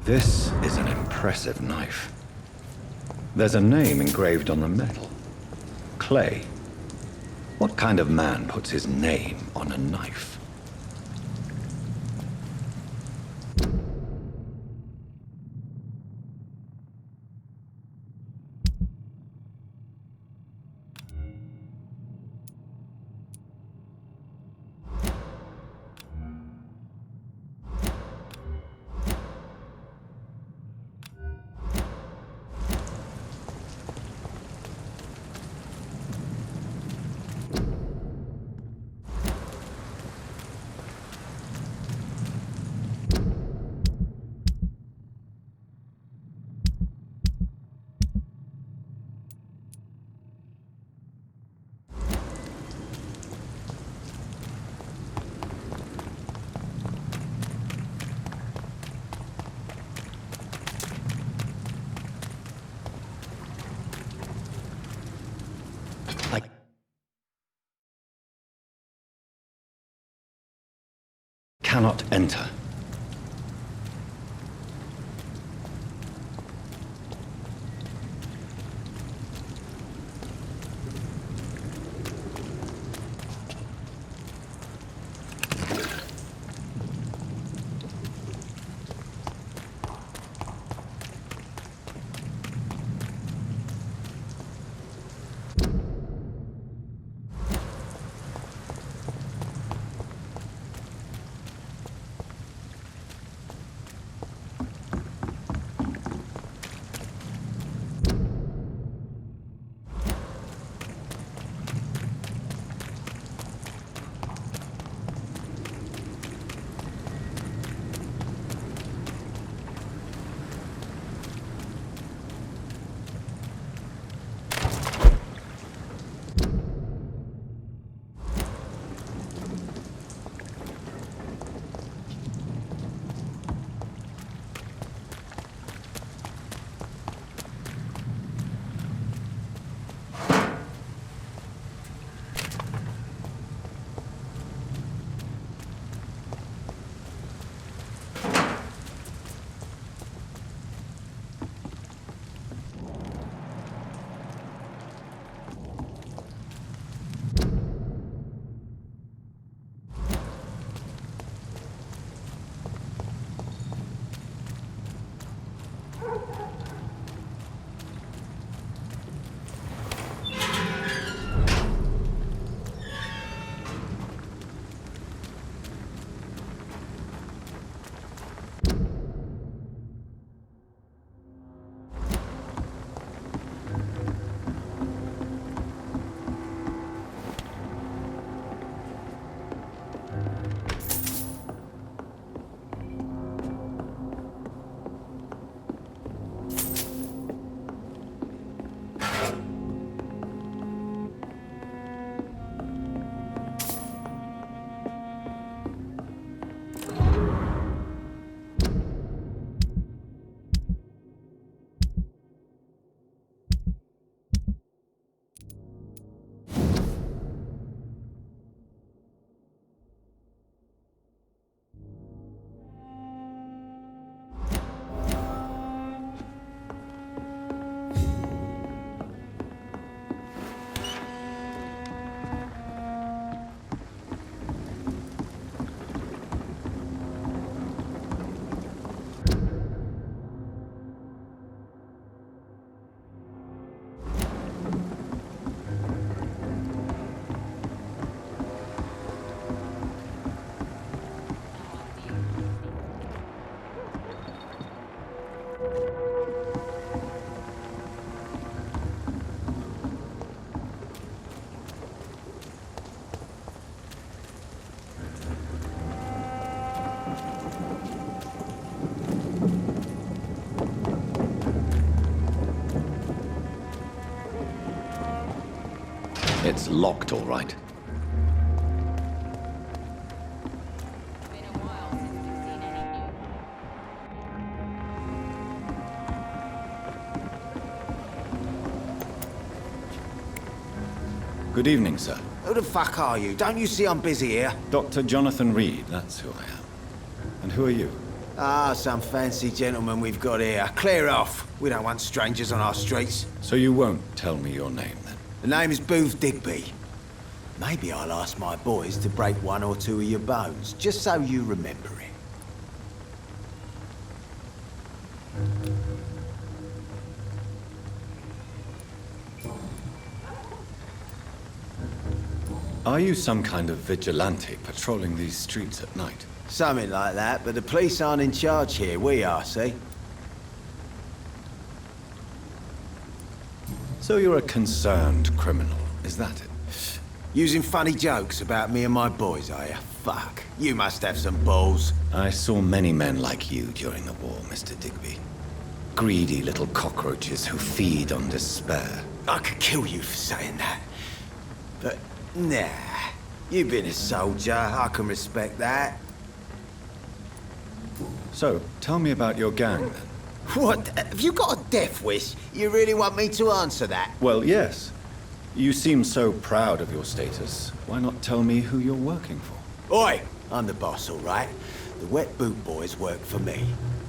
This is an impressive knife. There's a name engraved on the metal. Clay. What kind of man puts his name on a knife? Cannot enter. It's locked, all right. Been a while since we've seen any Good evening, sir. Who the fuck are you? Don't you see I'm busy here? Dr. Jonathan Reed, that's who I am. And who are you? Ah, some fancy gentleman we've got here. Clear off. We don't want strangers on our streets. So you won't tell me your name, then? The name is Booth Digby. Maybe I'll ask my boys to break one or two of your bones, just so you remember it. Are you some kind of vigilante patrolling these streets at night? Something like that, but the police aren't in charge here. We are, see? So you're a concerned criminal, is that it? Using funny jokes about me and my boys, are you? Fuck. You must have some balls. I saw many men like you during the war, Mr. Digby. Greedy little cockroaches who feed on despair. I could kill you for saying that. But, nah. You've been a soldier. I can respect that. So, tell me about your gang, then. What? Have you got a death wish? You really want me to answer that? Well, yes. You seem so proud of your status. Why not tell me who you're working for? Oi! I'm the boss, all right? The Wet Boot Boys work for me.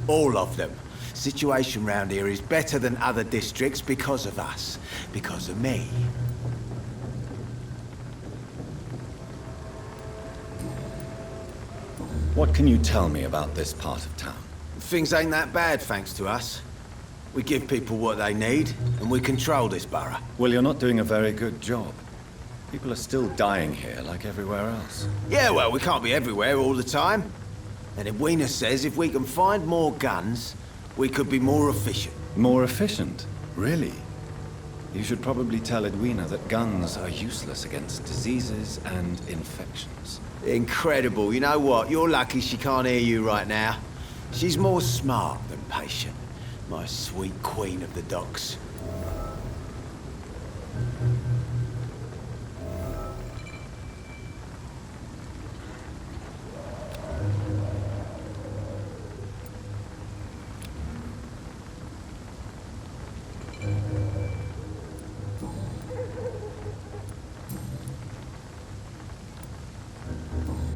All of them. Situation round here is better than other districts because of us. Because of me. What can you tell me about this part of town? Things ain't that bad, thanks to us. We give people what they need, and we control this borough. Well, you're not doing a very good job. People are still dying here like everywhere else. Yeah, well, we can't be everywhere all the time. And Edwina says if we can find more guns, we could be more efficient. More efficient? Really? You should probably tell Edwina that guns are useless against diseases and infections. Incredible. You know what? You're lucky she can't hear you right now. She's more smart than patient. My sweet queen of the docks.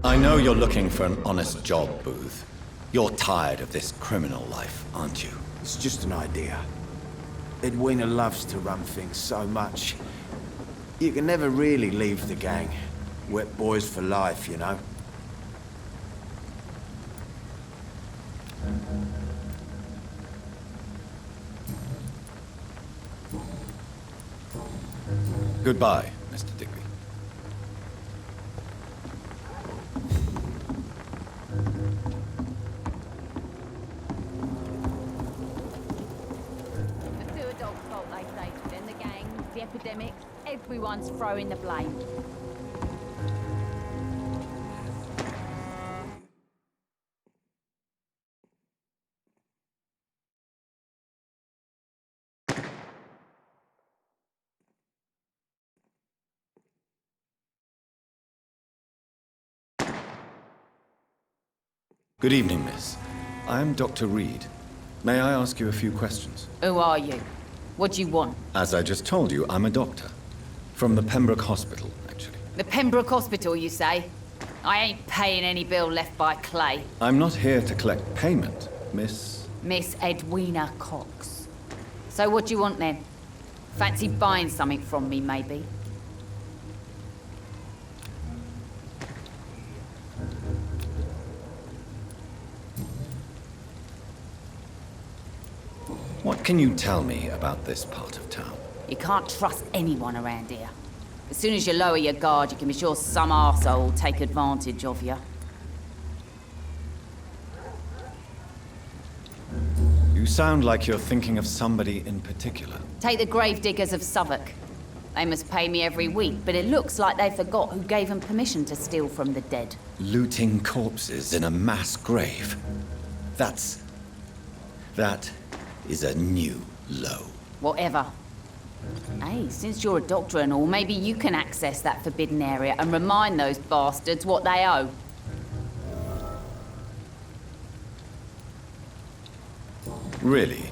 I know you're looking for an honest job, Booth. You're tired of this criminal life, aren't you? It's just an idea. Edwina loves to run things so much. You can never really leave the gang. Wet boys for life, you know? Goodbye, Mr. Digby. Epidemics, everyone's throwing the blame. Good evening, miss. I am Dr. Reed. May I ask you a few questions? Who are you? What do you want? As I just told you, I'm a doctor. From the Pembroke Hospital, actually. The Pembroke Hospital, you say? I ain't paying any bill left by Clay. I'm not here to collect payment, Miss... Miss Edwina Cox. So what do you want then? Fancy buying something from me, maybe? What can you tell me about this part of town? You can't trust anyone around here. As soon as you lower your guard, you can be sure some arsehole will take advantage of you. You sound like you're thinking of somebody in particular. Take the gravediggers of Southwark. They must pay me every week, but it looks like they forgot who gave them permission to steal from the dead. Looting corpses in a mass grave. That is a new low. Whatever. Hey, since you're a doctor and all, maybe you can access that forbidden area and remind those bastards what they owe. Really?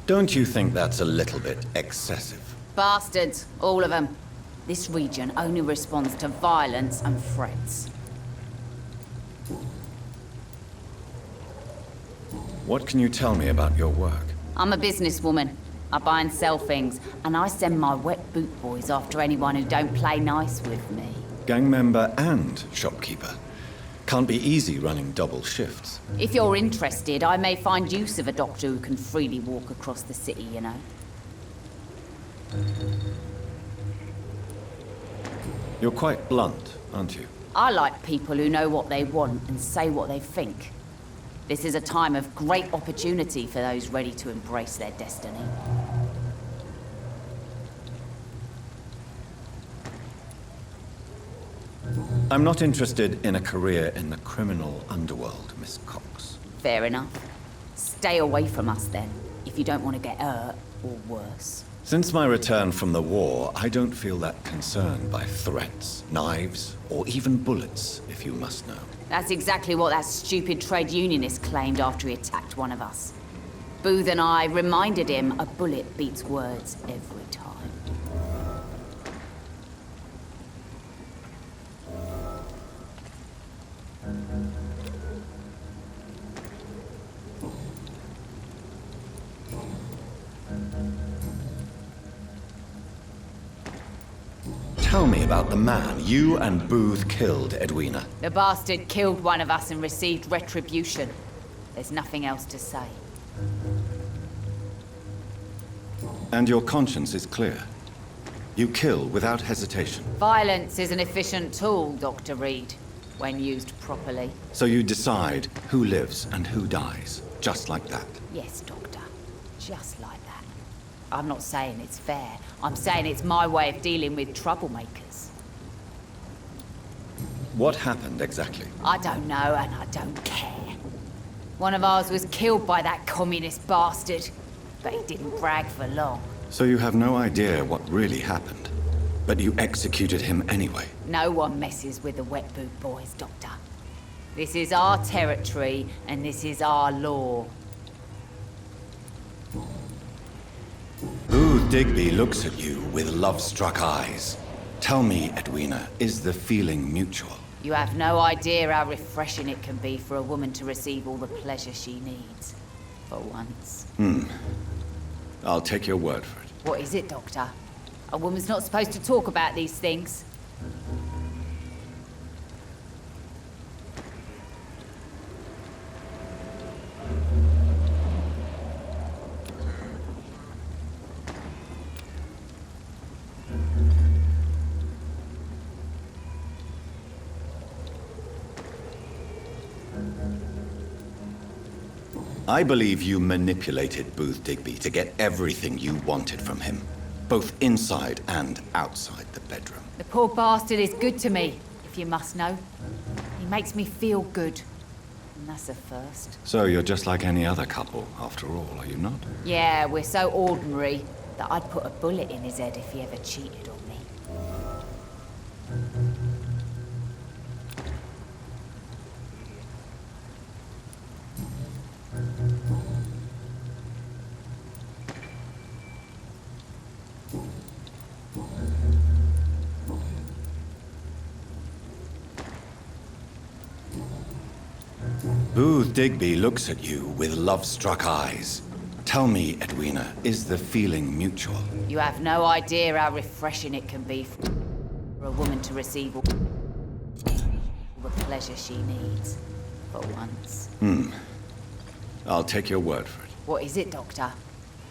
Don't you think that's a little bit excessive? Bastards, all of them. This region only responds to violence and threats. What can you tell me about your work? I'm a businesswoman. I buy and sell things, and I send my wet boot boys after anyone who don't play nice with me. Gang member and shopkeeper. Can't be easy running double shifts. If you're interested, I may find use of a doctor who can freely walk across the city, you know. You're quite blunt, aren't you? I like people who know what they want and say what they think. This is a time of great opportunity for those ready to embrace their destiny. I'm not interested in a career in the criminal underworld, Miss Cox. Fair enough. Stay away from us then, if you don't want to get hurt or worse. Since my return from the war, I don't feel that concerned by threats, knives, or even bullets, if you must know. That's exactly what that stupid trade unionist claimed after he attacked one of us. Booth and I reminded him a bullet beats words every time. Tell me about the man you and Booth killed, Edwina. The bastard killed one of us and received retribution. There's nothing else to say. And your conscience is clear. You kill without hesitation. Violence is an efficient tool, Dr. Reed, when used properly. So you decide who lives and who dies, just like that. Yes, Doctor. Just like that. I'm not saying it's fair. I'm saying it's my way of dealing with troublemakers. What happened exactly? I don't know, and I don't care. One of ours was killed by that communist bastard, but he didn't brag for long. So you have no idea what really happened, but you executed him anyway. No one messes with the wet boot boys, Doctor. This is our territory, and this is our law. Booth Digby looks at you with love-struck eyes. Tell me, Edwina, is the feeling mutual? You have no idea how refreshing it can be for a woman to receive all the pleasure she needs. For once. I'll take your word for it. What is it, Doctor? A woman's not supposed to talk about these things. I believe you manipulated Booth Digby to get everything you wanted from him, both inside and outside the bedroom. The poor bastard is good to me, if you must know. He makes me feel good. And that's a first. So you're just like any other couple, after all, are you not? Yeah, we're so ordinary that I'd put a bullet in his head if he ever cheated on me. Booth Digby looks at you with love-struck eyes. Tell me, Edwina, is the feeling mutual? You have no idea how refreshing it can be for a woman to receive all the pleasure she needs. For once. I'll take your word for it. What is it, Doctor?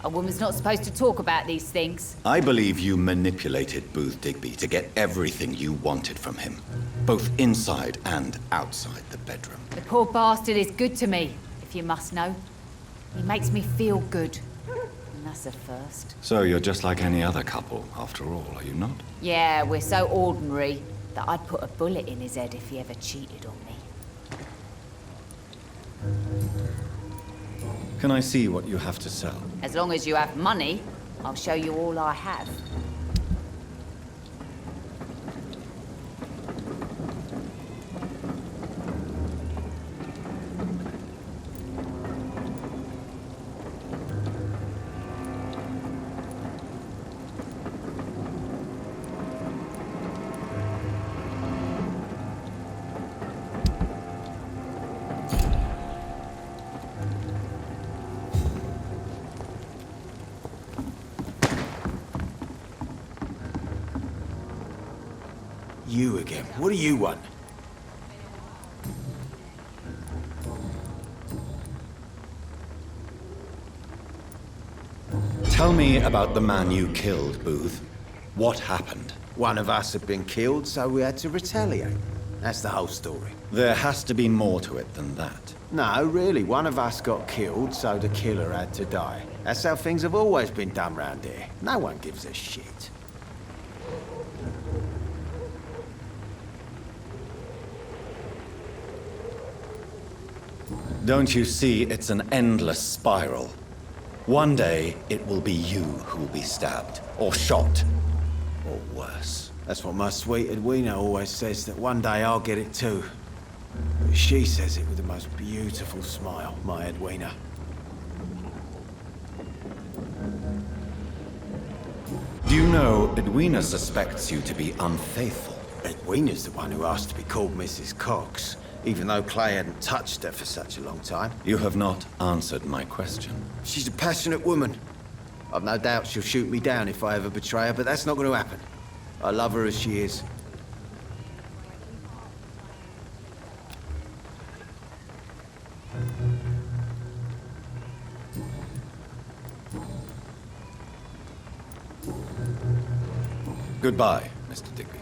A woman's not supposed to talk about these things. I believe you manipulated Booth Digby to get everything you wanted from him, both inside and outside the bedroom. The poor bastard is good to me, if you must know. He makes me feel good. And that's a first. So you're just like any other couple, after all, are you not? Yeah, we're so ordinary that I'd put a bullet in his head if he ever cheated on me. Can I see what you have to sell? As long as you have money, I'll show you all I have. You again. What do you want? Tell me about the man you killed, Booth. What happened? One of us had been killed, so we had to retaliate. That's the whole story. There has to be more to it than that. No, really, one of us got killed, so the killer had to die. That's how things have always been done round here. No one gives a shit. Don't you see it's an endless spiral? One day, it will be you who will be stabbed, or shot, or worse. That's what my sweet Edwina always says, that one day I'll get it too. But she says it with the most beautiful smile, my Edwina. Do you know Edwina suspects you to be unfaithful? Edwina's the one who asked to be called Mrs. Cox, even though Clay hadn't touched her for such a long time. You have not answered my question. She's a passionate woman. I've no doubt she'll shoot me down if I ever betray her, but that's not going to happen. I love her as she is. Goodbye, Mr. Digby.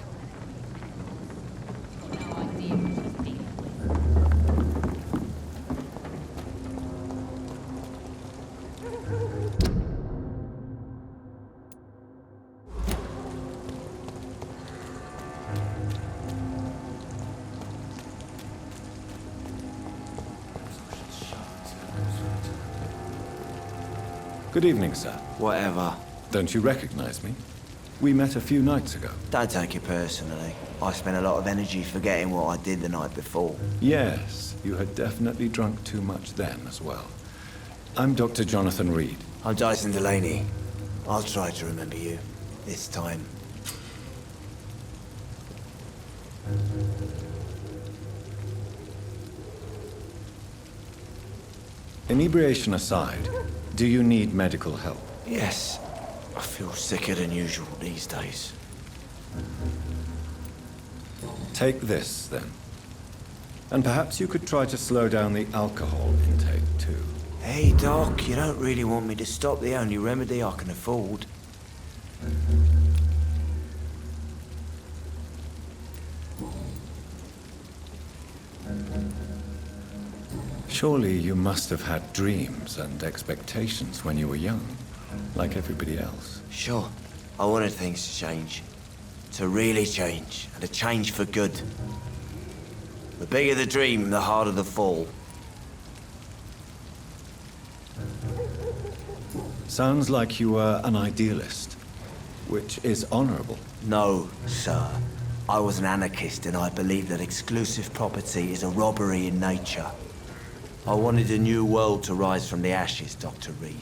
Good evening, sir. Whatever. Don't you recognize me? We met a few nights ago. Don't take it personally. I spent a lot of energy forgetting what I did the night before. Yes, you had definitely drunk too much then as well. I'm Dr. Jonathan Reed. I'm Dyson Delaney. I'll try to remember you. This time. Inebriation aside, do you need medical help? Yes. I feel sicker than usual these days. Take this, then. And perhaps you could try to slow down the alcohol intake, too. Hey, Doc, you don't really want me to stop the only remedy I can afford. Surely you must have had dreams and expectations when you were young, like everybody else. Sure. I wanted things to change. To really change, and to change for good. The bigger the dream, the harder the fall. Sounds like you were an idealist, which is honorable. No, sir. I was an anarchist, and I believe that exclusive property is a robbery in nature. I wanted a new world to rise from the ashes, Dr. Reed.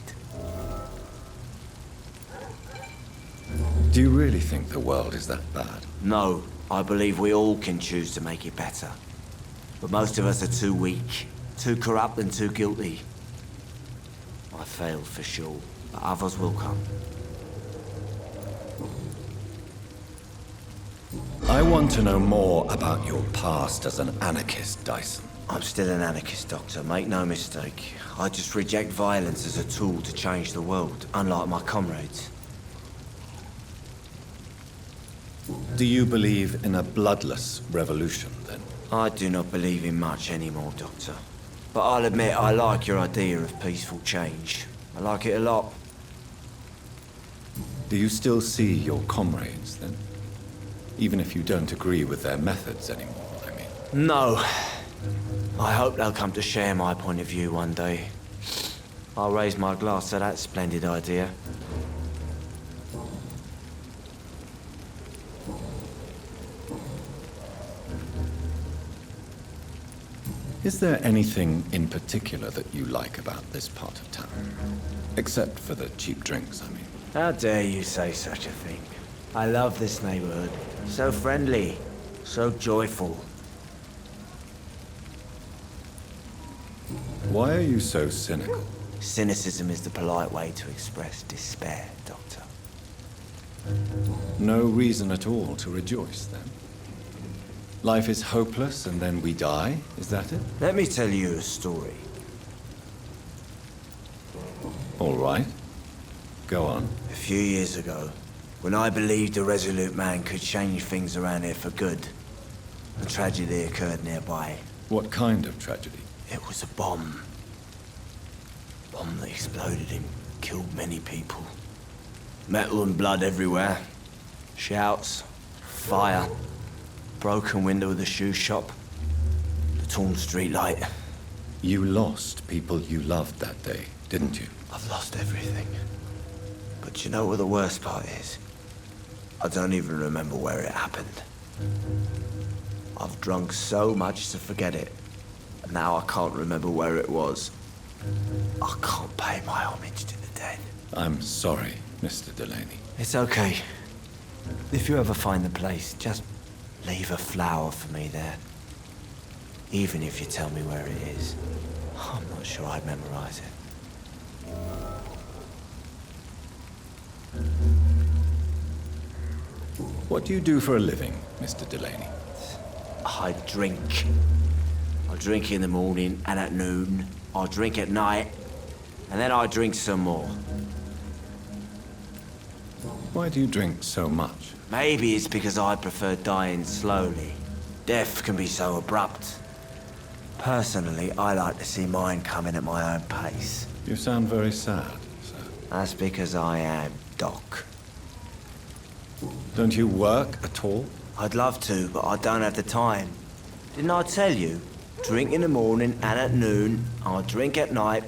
Do you really think the world is that bad? No, I believe we all can choose to make it better. But most of us are too weak, too corrupt and too guilty. I failed for sure, but others will come. I want to know more about your past as an anarchist, Dyson. I'm still an anarchist, Doctor, make no mistake. I just reject violence as a tool to change the world, unlike my comrades. Do you believe in a bloodless revolution, then? I do not believe in much anymore, Doctor. But I'll admit I like your idea of peaceful change. I like it a lot. Do you still see your comrades, then? Even if you don't agree with their methods anymore, I mean. No. I hope they'll come to share my point of view one day. I'll raise my glass to that splendid idea. Is there anything in particular that you like about this part of town? Except for the cheap drinks, I mean. How dare you say such a thing? I love this neighborhood. So friendly, so joyful. Why are you so cynical? Cynicism is the polite way to express despair, Doctor. No reason at all to rejoice, then? Life is hopeless and then we die, is that it? Let me tell you a story. All right. Go on. A few years ago, when I believed a resolute man could change things around here for good, a tragedy occurred nearby. What kind of tragedy? It was a bomb. Bomb that exploded and killed many people. Metal and blood everywhere. Shouts, fire, broken window of the shoe shop, the torn street light. You lost people you loved that day, didn't you? I've lost everything. But you know what the worst part is? I don't even remember where it happened. I've drunk so much to forget it. And now I can't remember where it was. I can't pay my homage to the dead. I'm sorry, Mr. Delaney. It's okay. If you ever find the place, just leave a flower for me there. Even if you tell me where it is. I'm not sure I'd memorize it. What do you do for a living, Mr. Delaney? I drink. I drink in the morning and at noon. I drink at night. And then I drink some more. Why do you drink so much? Maybe it's because I prefer dying slowly. Death can be so abrupt. Personally, I like to see mine coming at my own pace. You sound very sad, sir. That's because I am Doc. Don't you work at all? I'd love to, but I don't have the time. Didn't I tell you? Drink in the morning and at noon. I'll drink at night.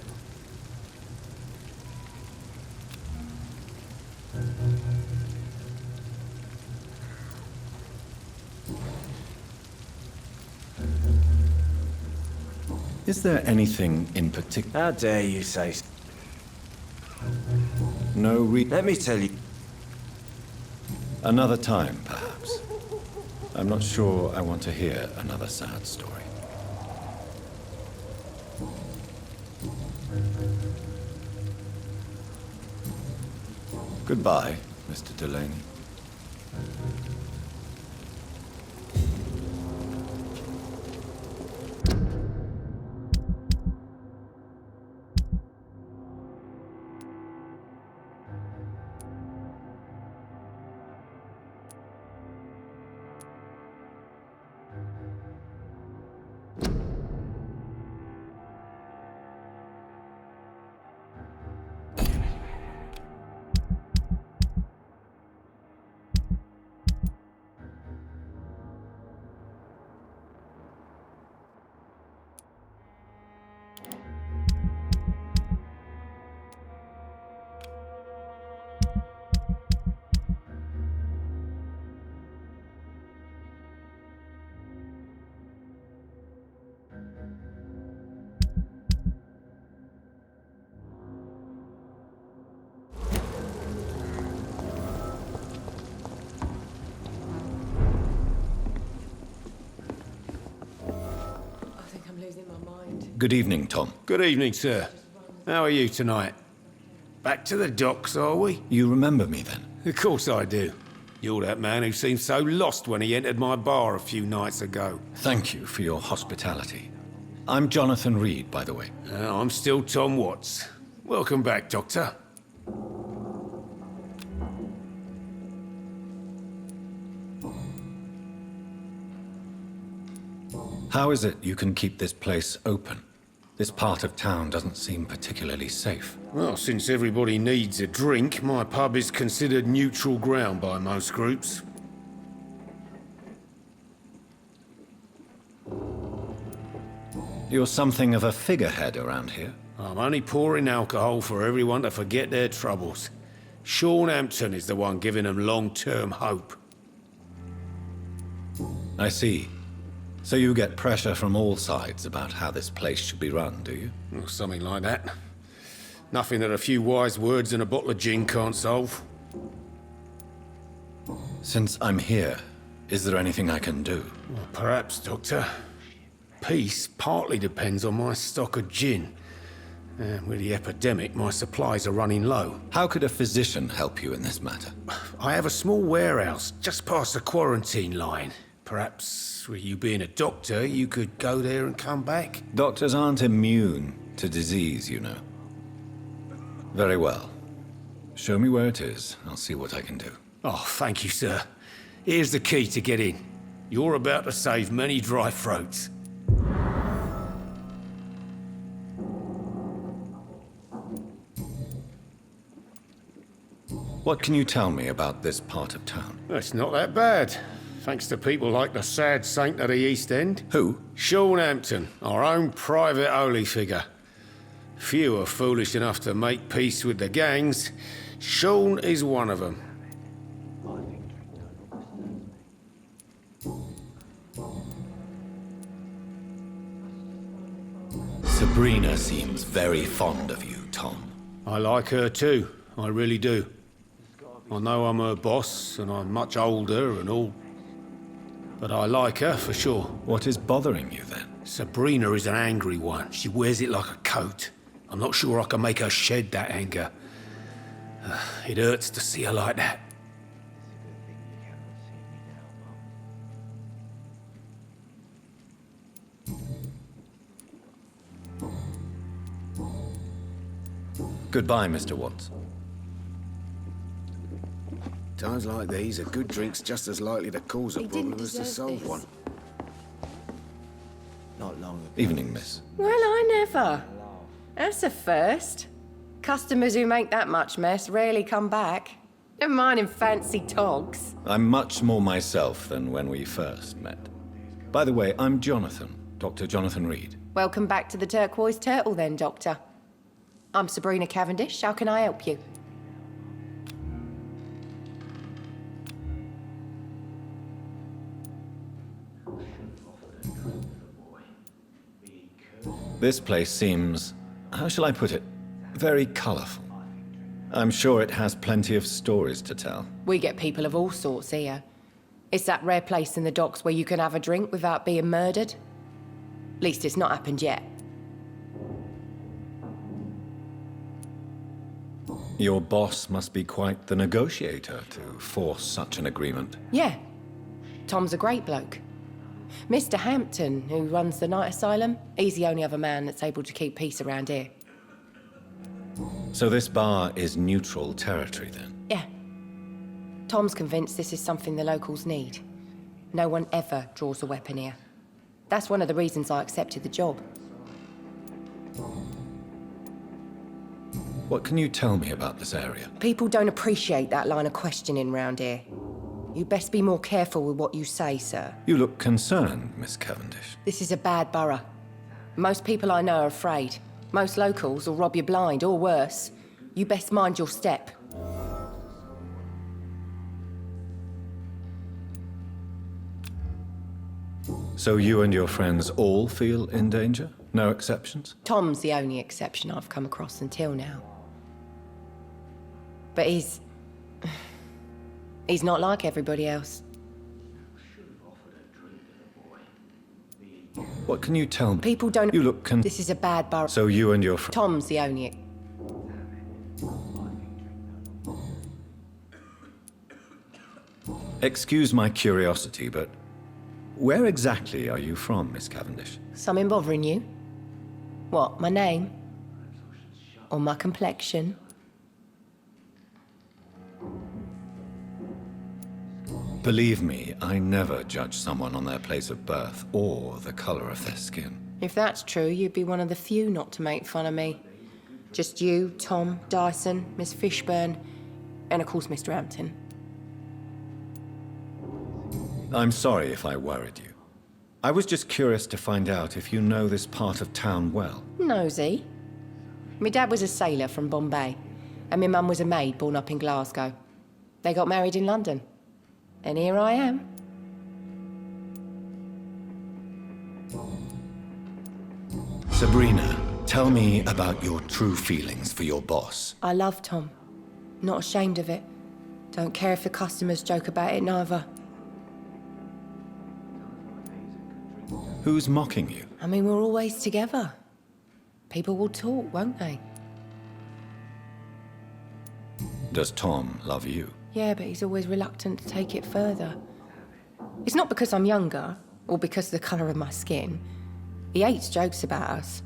Is there anything in particular? How dare you say so? No Let me tell you. Another time, perhaps. I'm not sure I want to hear another sad story. Goodbye, Mr. Delaney. Good evening, Tom. Good evening, sir. How are you tonight? Back to the docks, are we? You remember me then? Of course I do. You're that man who seemed so lost when he entered my bar a few nights ago. Thank you for your hospitality. I'm Jonathan Reed, by the way. I'm still Tom Watts. Welcome back, Doctor. How is it you can keep this place open? This part of town doesn't seem particularly safe. Well, since everybody needs a drink, my pub is considered neutral ground by most groups. You're something of a figurehead around here. I'm only pouring alcohol for everyone to forget their troubles. Sean Hampton is the one giving them long-term hope. I see. So you get pressure from all sides about how this place should be run, do you? Or something like that. Nothing that a few wise words and a bottle of gin can't solve. Since I'm here, is there anything I can do? Well, perhaps, Doctor. Peace partly depends on my stock of gin. With the epidemic, my supplies are running low. How could a physician help you in this matter? I have a small warehouse just past the quarantine line. Perhaps, with you being a doctor, you could go there and come back? Doctors aren't immune to disease, you know. Very well. Show me where it is. I'll see what I can do. Oh, thank you, sir. Here's the key to get in. You're about to save many dry throats. What can you tell me about this part of town? It's not that bad. Thanks to people like the sad saint of the East End. Who? Sean Hampton, our own private holy figure. Few are foolish enough to make peace with the gangs. Sean is one of them. Sabrina seems very fond of you, Tom. I like her too, I really do. I know I'm her boss, and I'm much older and all, but I like her for sure. What is bothering you then? Sabrina is an angry one. She wears it like a coat. I'm not sure I can make her shed that anger. It hurts to see her like that. Goodbye, Mr. Watts. Times like these, a good drink's just as likely to cause a problem as to solve one. Not long ago. Evening, miss. Well, I never. That's a first. Customers who make that much mess rarely come back. Never mind in fancy togs. I'm much more myself than when we first met. By the way, I'm Jonathan, Dr. Jonathan Reed. Welcome back to the Turquoise Turtle then, Doctor. I'm Sabrina Cavendish. How can I help you? This place seems, how shall I put it, very colorful. I'm sure it has plenty of stories to tell. We get people of all sorts here. It's that rare place in the docks where you can have a drink without being murdered. At least it's not happened yet. Your boss must be quite the negotiator to force such an agreement. Yeah. Tom's a great bloke. Mr. Hampton, who runs the night asylum, he's the only other man that's able to keep peace around here. So this bar is neutral territory then? Yeah. Tom's convinced this is something the locals need. No one ever draws a weapon here. That's one of the reasons I accepted the job. What can you tell me about this area? People don't appreciate that line of questioning round here. You best be more careful with what you say, sir. You look concerned, Miss Cavendish. This is a bad borough. Most people I know are afraid. Most locals will rob you blind, or worse. You best mind your step. So you and your friends all feel in danger? No exceptions? Tom's the only exception I've come across until now. But he's not like everybody else. What can you tell me? People don't... You look This is a bad borough. So you and your Tom's the only... Excuse my curiosity, but where exactly are you from, Miss Cavendish? Something bothering you? What, my name? Or my complexion? Believe me, I never judge someone on their place of birth or the color of their skin. If that's true, you'd be one of the few not to make fun of me. Just you, Tom, Dyson, Miss Fishburne, and of course Mr. Hampton. I'm sorry if I worried you. I was just curious to find out if you know this part of town well. Nosy. My dad was a sailor from Bombay, and my mum was a maid born up in Glasgow. They got married in London. And here I am. Sabrina, tell me about your true feelings for your boss. I love Tom. Not ashamed of it. Don't care if the customers joke about it, neither. Who's mocking you? I mean, we're always together. People will talk, won't they? Does Tom love you? Yeah, but he's always reluctant to take it further. It's not because I'm younger, or because of the colour of my skin. He hates jokes about us.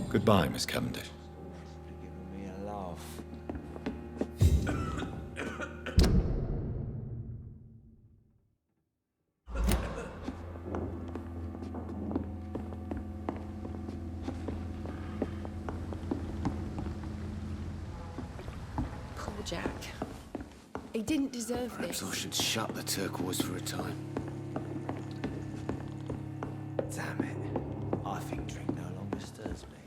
Goodbye, Miss Cavendish. Giving me a laugh. Poor Jack. He didn't deserve Perhaps this. I should shut the turquoise for a time. Damn it. I think drink no longer stirs me.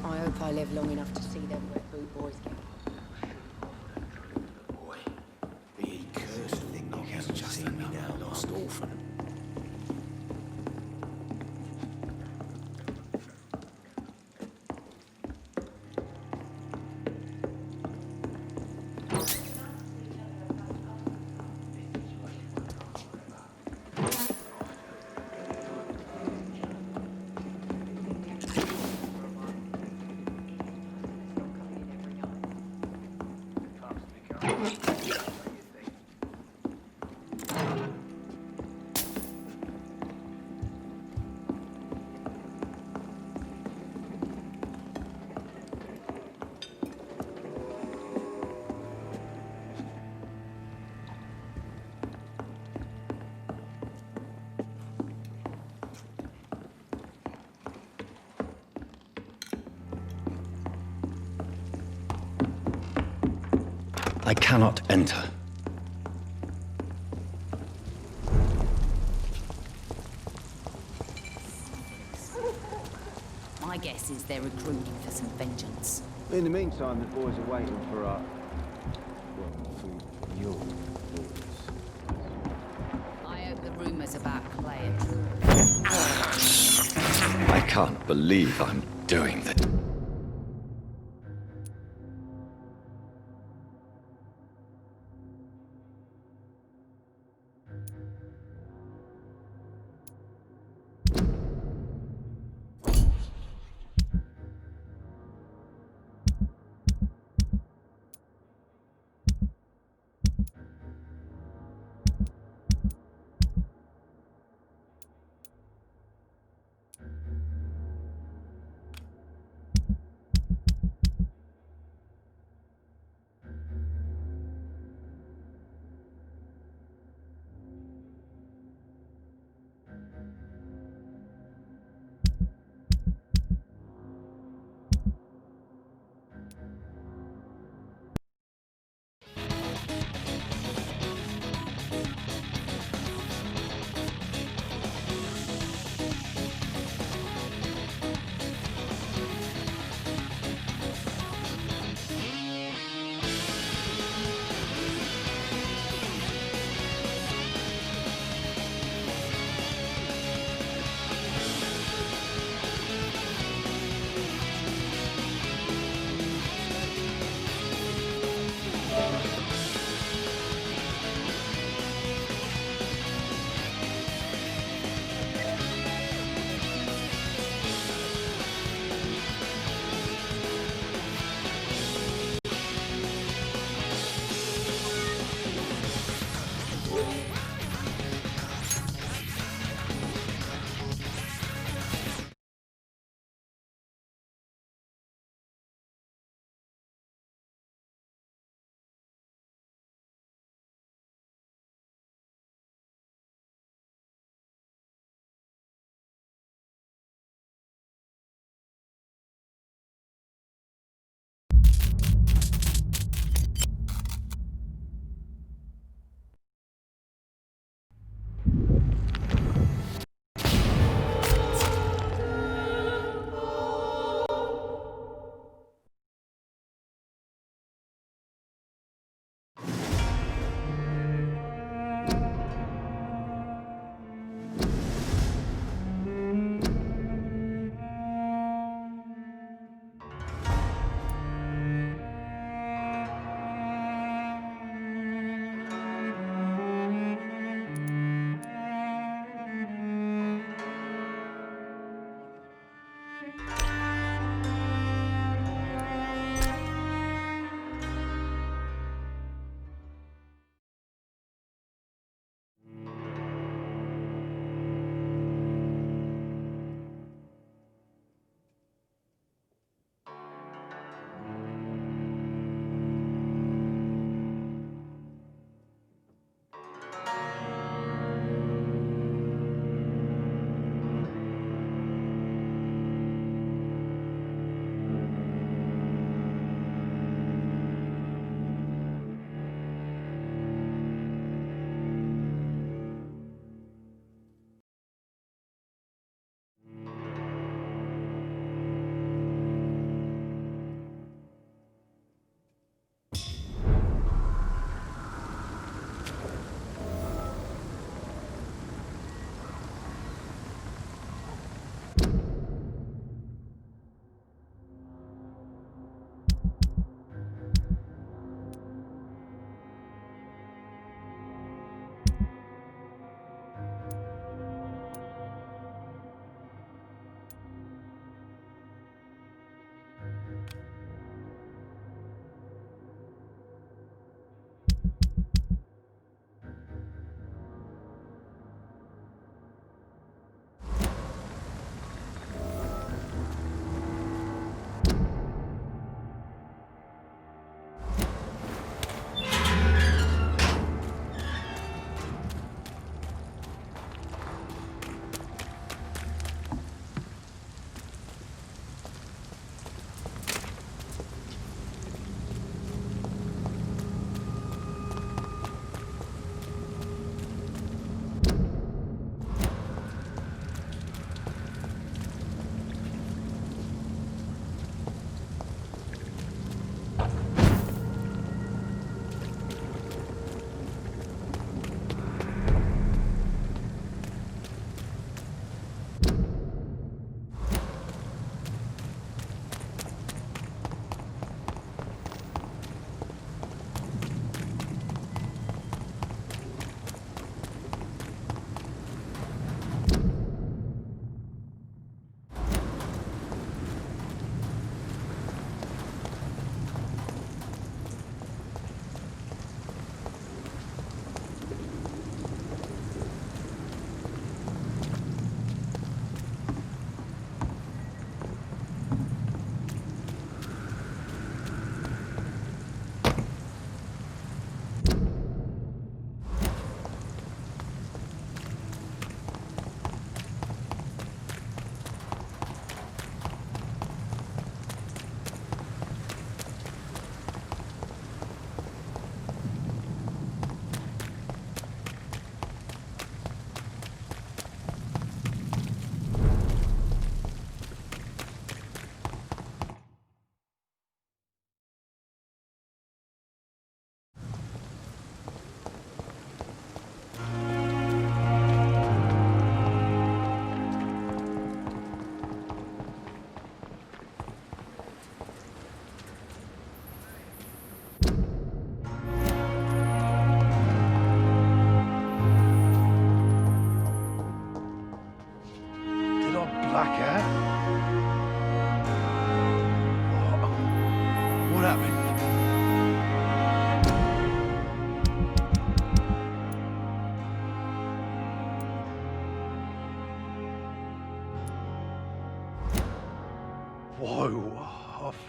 I hope I live long enough to see them wet boot boys get. Boy, the accursed thing you haven't just seen me now, lost orphan. I cannot enter. My guess is they're recruiting for some vengeance. In the meantime, the boys are waiting for our... well, for your orders. I hope the rumours about Clay are true. I can't believe I'm doing this.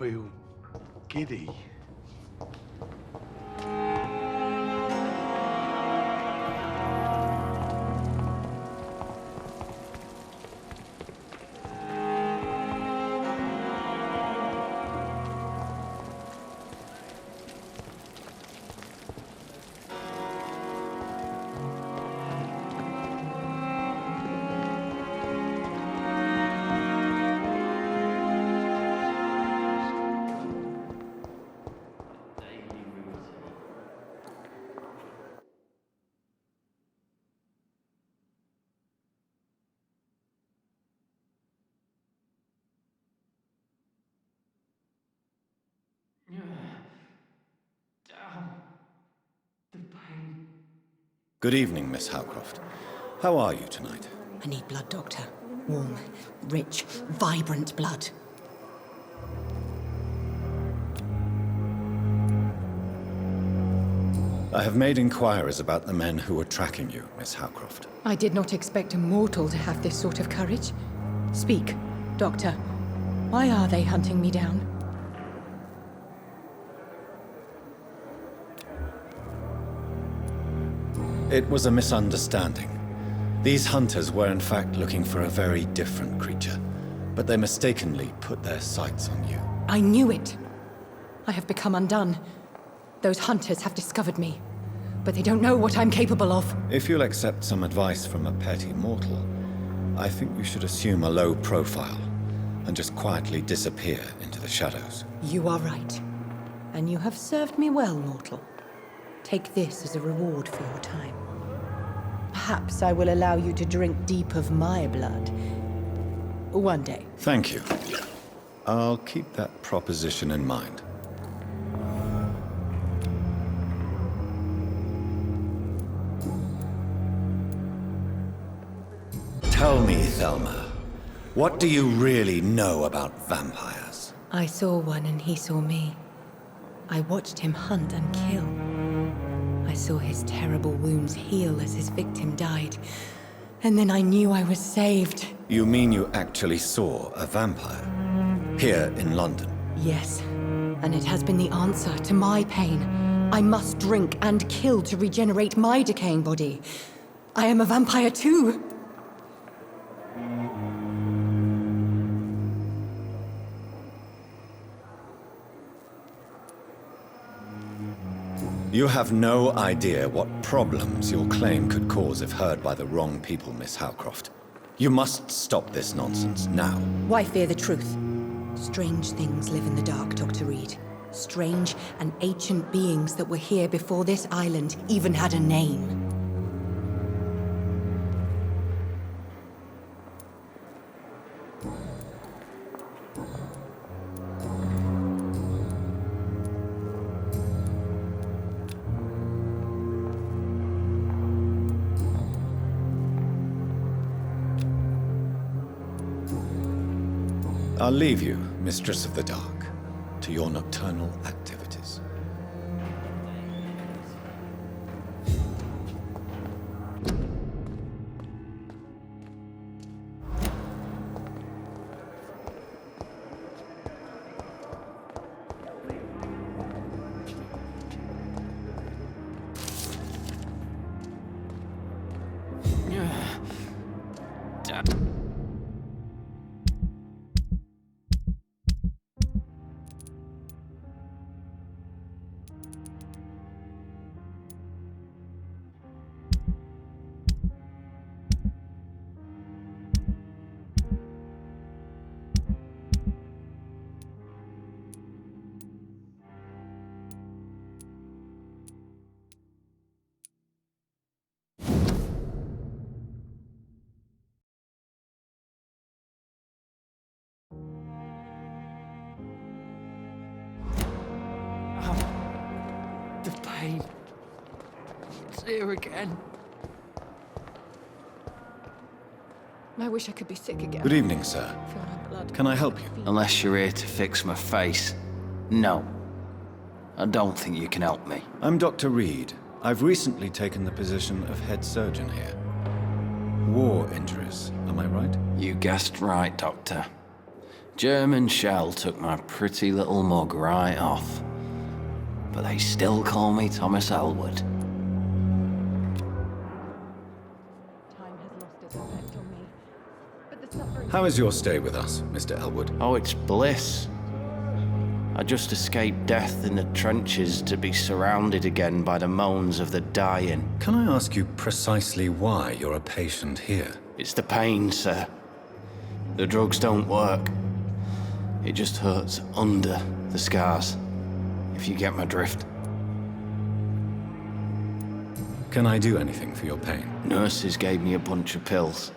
feel giddy. Good evening, Miss Howcroft. How are you tonight? I need blood, Doctor. Warm, rich, vibrant blood. I have made inquiries about the men who were tracking you, Miss Howcroft. I did not expect a mortal to have this sort of courage. Speak, Doctor. Why are they hunting me down? It was a misunderstanding. These hunters were in fact looking for a very different creature, but they mistakenly put their sights on you. I knew it. I have become undone. Those hunters have discovered me, but they don't know what I'm capable of. If you'll accept some advice from a petty mortal, I think you should assume a low profile and just quietly disappear into the shadows. You are right. And you have served me well, mortal. Take this as a reward for your time. Perhaps I will allow you to drink deep of my blood. One day. Thank you. I'll keep that proposition in mind. Tell me, Thelma, what do you really know about vampires? I saw one and he saw me. I watched him hunt and kill. I saw his terrible wounds heal as his victim died. And then I knew I was saved. You mean you actually saw a vampire? Here in London? Yes. And it has been the answer to my pain. I must drink and kill to regenerate my decaying body. I am a vampire too. You have no idea what problems your claim could cause if heard by the wrong people, Miss Howcroft. You must stop this nonsense now. Why fear the truth? Strange things live in the dark, Dr. Reed. Strange and ancient beings that were here before this island even had a name. I'll leave you, Mistress of the Dark, to your nocturnal activities. The pain. It's here again. I wish I could be sick again. Good evening, sir. Feel my blood. Can I help you? Unless you're here to fix my face. No. I don't think you can help me. I'm Dr. Reed. I've recently taken the position of head surgeon here. War injuries, am I right? You guessed right, Doctor. German shell took my pretty little mug right off. But they still call me Thomas Elwood. Time has lost its effect on me. But the suffering... How is your stay with us, Mr. Elwood? Oh, it's bliss. I just escaped death in the trenches to be surrounded again by the moans of the dying. Can I ask you precisely why you're a patient here? It's the pain, sir. The drugs don't work. It just hurts under the scars, if you get my drift. Can I do anything for your pain? Nurses gave me a bunch of pills.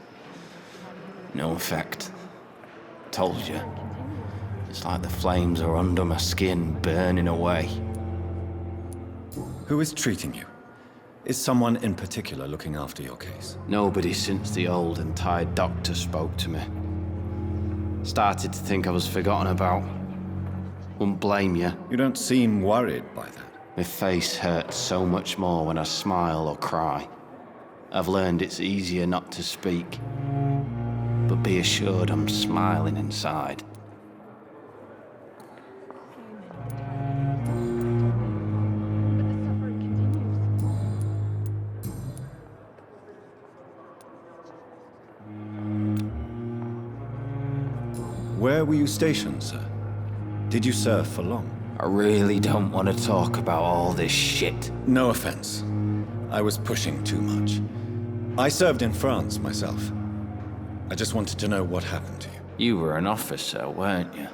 No effect. Told you. It's like the flames are under my skin, burning away. Who is treating you? Is someone in particular looking after your case? Nobody since the old and tired doctor spoke to me. Started to think I was forgotten about. Wouldn't blame you. You don't seem worried by that. My face hurts so much more when I smile or cry. I've learned it's easier not to speak. But be assured I'm smiling inside. Where were you stationed, sir? Did you serve for long? I really don't want to talk about all this shit. No offense. I was pushing too much. I served in France myself. I just wanted to know what happened to you. You were an officer, weren't you?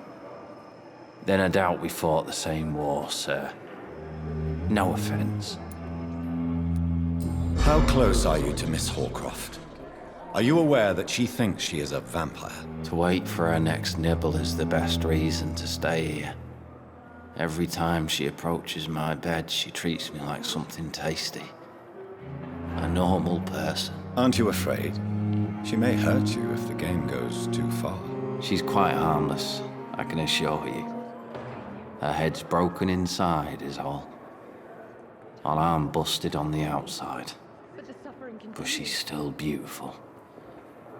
Then I doubt we fought the same war, sir. No offense. How close are you to Miss Horcroft? Are you aware that she thinks she is a vampire? To wait for her next nibble is the best reason to stay here. Every time she approaches my bed, she treats me like something tasty. A normal person. Aren't you afraid? She may hurt you if the game goes too far. She's quite harmless, I can assure you. Her head's broken inside is all. Her arm busted on the outside. But she's still beautiful.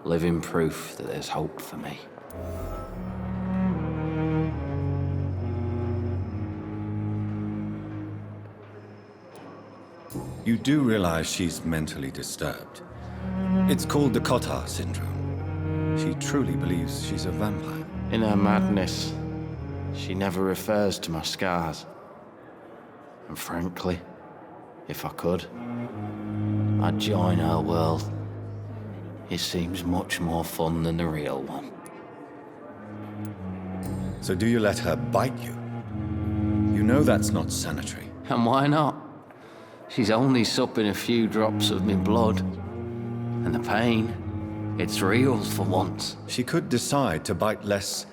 Living proof that there's hope for me. You do realize she's mentally disturbed. It's called the Cotard syndrome. She truly believes she's a vampire. In her madness, she never refers to my scars. And frankly, if I could, I'd join her world. It seems much more fun than the real one. So do you let her bite you? You know that's not sanitary. And why not? She's only supping a few drops of me blood. And the pain, it's real for once. She could decide to bite less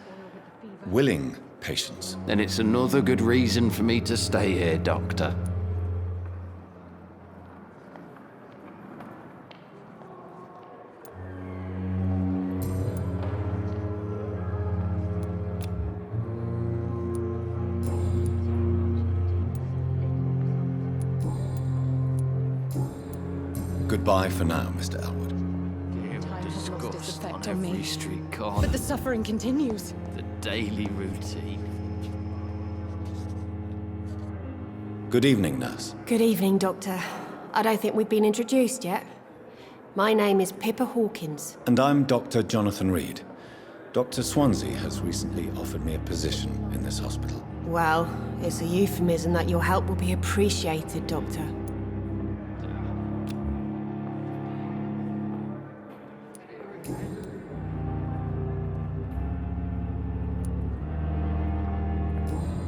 willing patients. Then it's another good reason for me to stay here, Doctor. Goodbye for now, Mr. Elwood. Disgust on on every me. street corner. But the suffering continues. The daily routine. Good evening, nurse. Good evening, Doctor. I don't think we've been introduced yet. My name is Pippa Hawkins. And I'm Dr. Jonathan Reed. Dr. Swansea has recently offered me a position in this hospital. Well, it's a euphemism that your help will be appreciated, Doctor.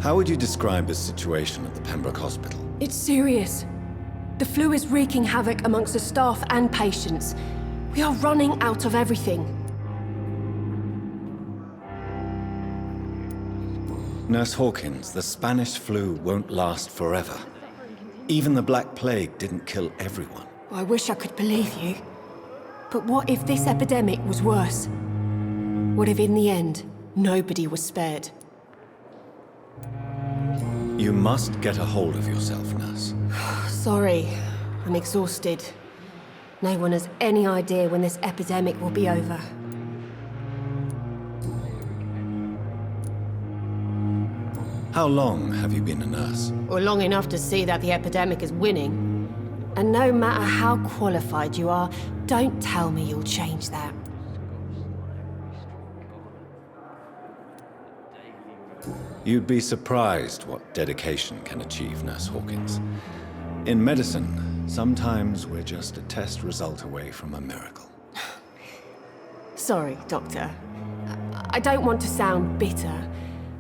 How would you describe the situation at the Pembroke Hospital? It's serious. The flu is wreaking havoc amongst the staff and patients. We are running out of everything. Nurse Hawkins, the Spanish flu won't last forever. Even the Black Plague didn't kill everyone. I wish I could believe you. But what if this epidemic was worse? What if in the end, nobody was spared? You must get a hold of yourself, nurse. Sorry, I'm exhausted. No one has any idea when this epidemic will be over. How long have you been a nurse? Or long enough to see that the epidemic is winning. And no matter how qualified you are, don't tell me you'll change that. You'd be surprised what dedication can achieve, Nurse Hawkins. In medicine, sometimes we're just a test result away from a miracle. Sorry, Doctor. I don't want to sound bitter,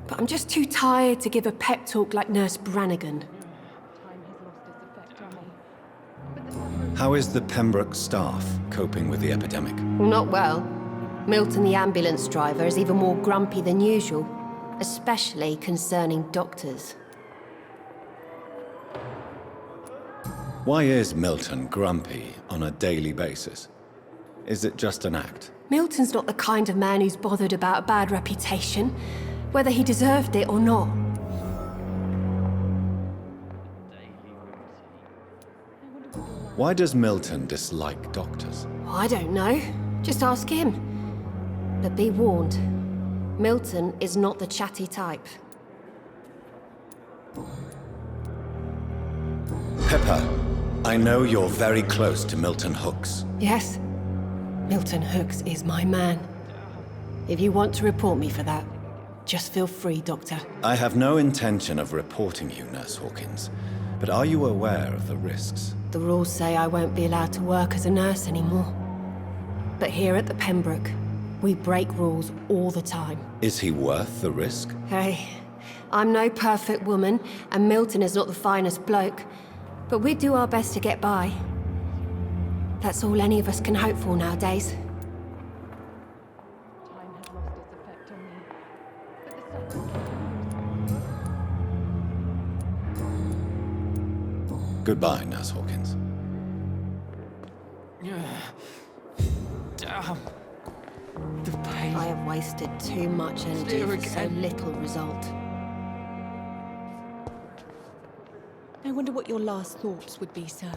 but I'm just too tired to give a pep talk like Nurse Brannigan. How is the Pembroke staff coping with the epidemic? Well, not well. Milton, the ambulance driver, is even more grumpy than usual, especially concerning doctors. Why is Milton grumpy on a daily basis? Is it just an act? Milton's not the kind of man who's bothered about a bad reputation, whether he deserved it or not. Why does Milton dislike doctors? I don't know. Just ask him. But be warned, Milton is not the chatty type. Pepper, I know you're very close to Milton Hooks. Yes, Milton Hooks is my man. If you want to report me for that, just feel free, Doctor. I have no intention of reporting you, Nurse Hawkins. But are you aware of the risks? The rules say I won't be allowed to work as a nurse anymore. But here at the Pembroke, we break rules all the time. Is he worth the risk? Hey, I'm no perfect woman, and Milton is not the finest bloke. But we do our best to get by. That's all any of us can hope for nowadays. Goodbye, Nurse Hawkins. The pain. I have wasted too much energy for so little result. I wonder what your last thoughts would be, sir.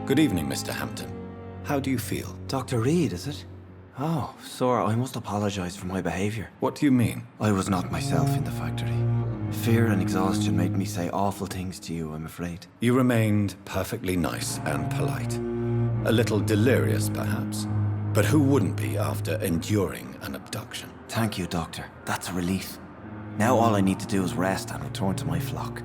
Good evening, Mr. Hampton. How do you feel? Dr. Reed, is it? Oh, sir, I must apologize for my behavior. What do you mean? I was not myself in the factory. Fear and exhaustion made me say awful things to you, I'm afraid. You remained perfectly nice and polite. A little delirious, perhaps. But who wouldn't be after enduring an abduction? Thank you, Doctor. That's a relief. Now all I need to do is rest and return to my flock.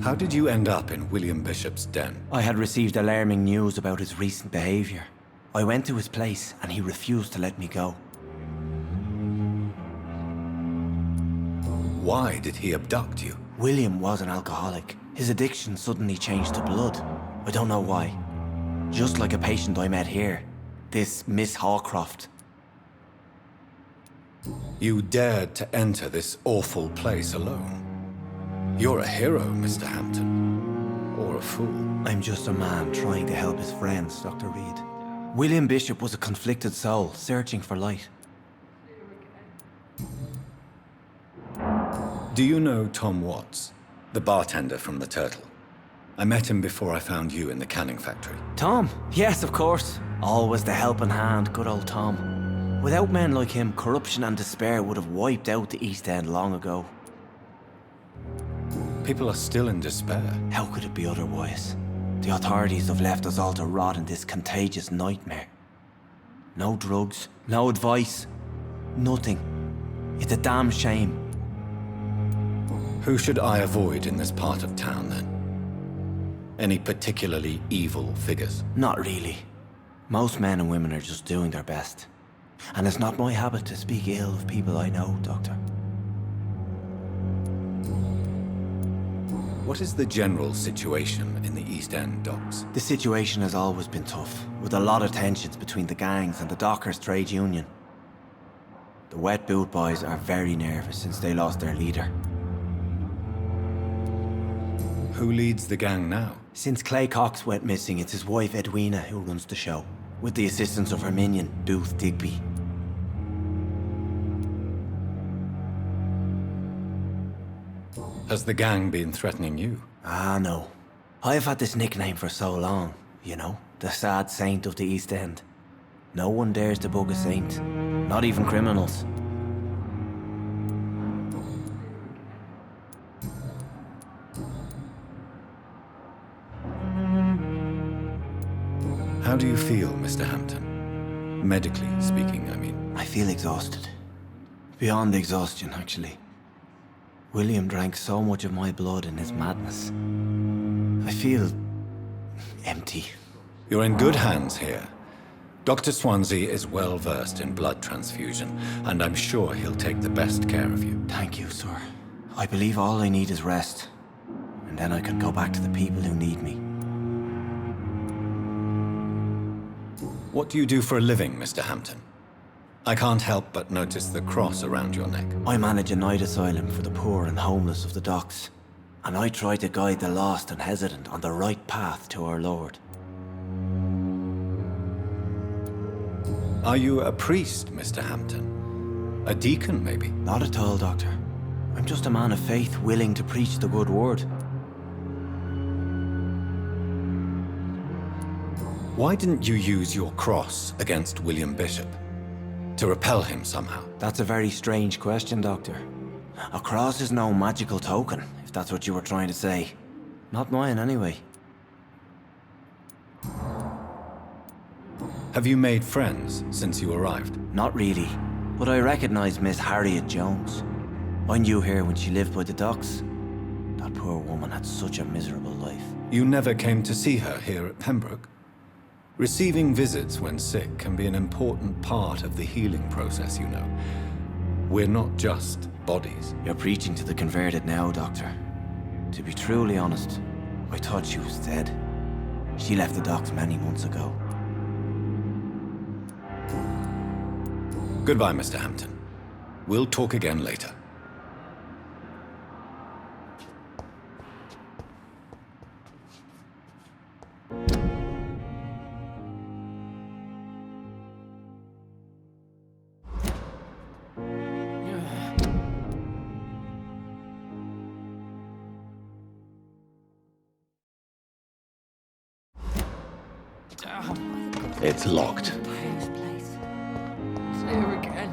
How did you end up in William Bishop's den? I had received alarming news about his recent behavior. I went to his place and he refused to let me go. Why did he abduct you? William was an alcoholic. His addiction suddenly changed to blood. I don't know why. Just like a patient I met here. This Miss Hawcroft. You dared to enter this awful place alone. You're a hero, Mr. Hampton. Or a fool. I'm just a man trying to help his friends, Dr. Reed. William Bishop was a conflicted soul, searching for light. Do you know Tom Watts, the bartender from the Turtle? I met him before I found you in the canning factory. Tom? Yes, of course. Always the helping hand, good old Tom. Without men like him, corruption and despair would have wiped out the East End long ago. People are still in despair. How could it be otherwise? The authorities have left us all to rot in this contagious nightmare. No drugs, no advice, nothing. It's a damn shame. Who should I avoid in this part of town, then? Any particularly evil figures? Not really. Most men and women are just doing their best. And it's not my habit to speak ill of people I know, Doctor. What is the general situation in the East End docks? The situation has always been tough, with a lot of tensions between the gangs and the dockers' trade union. The wet boot boys are very nervous since they lost their leader. Who leads the gang now? Since Clay Cox went missing, it's his wife Edwina who runs the show, with the assistance of her minion, Booth Digby. Has the gang been threatening you? Ah, no. I've had this nickname for so long, you know, the sad saint of the East End. No one dares to bug a saint, not even criminals. How do you feel, Mr. Hampton? Medically speaking, I mean. I feel exhausted. Beyond exhaustion, actually. William drank so much of my blood in his madness. I feel empty. You're in good hands here. Dr. Swansea is well versed in blood transfusion, and I'm sure he'll take the best care of you. Thank you, sir. I believe all I need is rest. And then I can go back to the people who need me. What do you do for a living, Mr. Hampton? I can't help but notice the cross around your neck. I manage a night asylum for the poor and homeless of the docks. And I try to guide the lost and hesitant on the right path to our Lord. Are you a priest, Mr. Hampton? A deacon, maybe? Not at all, Doctor. I'm just a man of faith willing to preach the good word. Why didn't you use your cross against William Bishop? To repel him somehow? That's a very strange question, Doctor. A cross is no magical token, if that's what you were trying to say. Not mine, anyway. Have you made friends since you arrived? Not really, but I recognize Miss Harriet Jones. I knew her when she lived by the docks. That poor woman had such a miserable life. You never came to see her here at Pembroke? Receiving visits when sick can be an important part of the healing process, you know. We're not just bodies. You're preaching to the converted now, Doctor. To be truly honest, I thought she was dead. She left the docks many months ago. Goodbye, Mr. Hampton. We'll talk again later. It's locked. It's here again.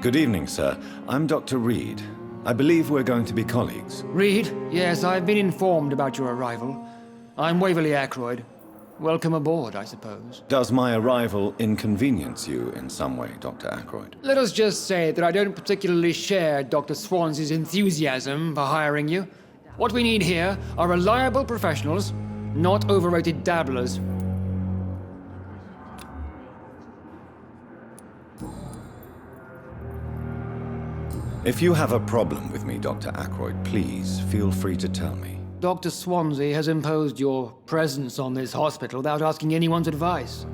Good evening, sir. I'm Dr. Reed. I believe we're going to be colleagues. Reed? Yes, I've been informed about your arrival. I'm Waverly Ackroyd. Welcome aboard, I suppose. Does my arrival inconvenience you in some way, Dr. Ackroyd? Let us just say that I don't particularly share Dr. Swansea's enthusiasm for hiring you. What we need here are reliable professionals, not overrated dabblers. If you have a problem with me, Dr. Ackroyd, please feel free to tell me. Dr. Swansea has imposed your presence on this hospital without asking anyone's advice.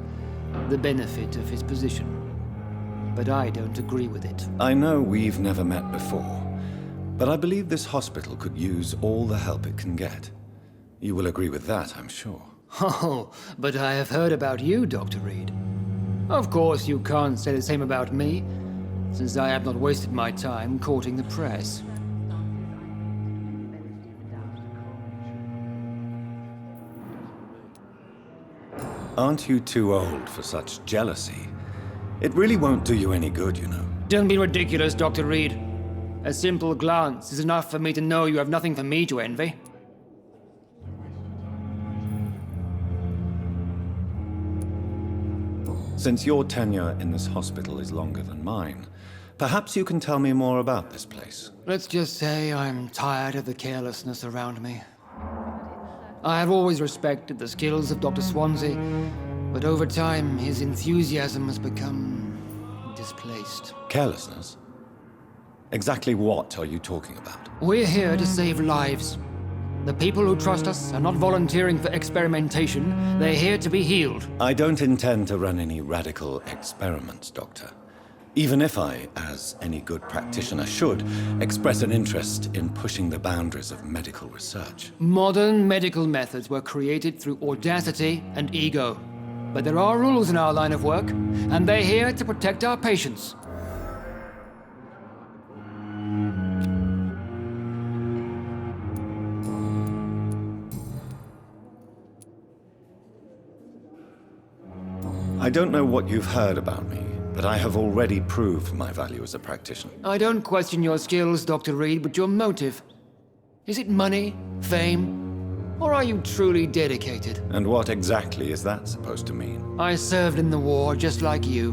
The benefit of his position. But I don't agree with it. I know we've never met before, but I believe this hospital could use all the help it can get. You will agree with that, I'm sure. Oh, but I have heard about you, Dr. Reed. Of course, you can't say the same about me, since I have not wasted my time courting the press. Aren't you too old for such jealousy? It really won't do you any good, you know. Don't be ridiculous, Dr. Reed. A simple glance is enough for me to know you have nothing for me to envy. Since your tenure in this hospital is longer than mine, perhaps you can tell me more about this place. Let's just say I'm tired of the carelessness around me. I have always respected the skills of Dr. Swansea, but over time his enthusiasm has become displaced. Carelessness? Exactly what are you talking about? We're here to save lives. The people who trust us are not volunteering for experimentation. They're here to be healed. I don't intend to run any radical experiments, Doctor. Even if I, as any good practitioner should, express an interest in pushing the boundaries of medical research. Modern medical methods were created through audacity and ego. But there are rules in our line of work, and they're here to protect our patients. I don't know what you've heard about me, but I have already proved my value as a practitioner. I don't question your skills, Dr. Reed, but your motive. Is it money, fame, or are you truly dedicated? And what exactly is that supposed to mean? I served in the war just like you.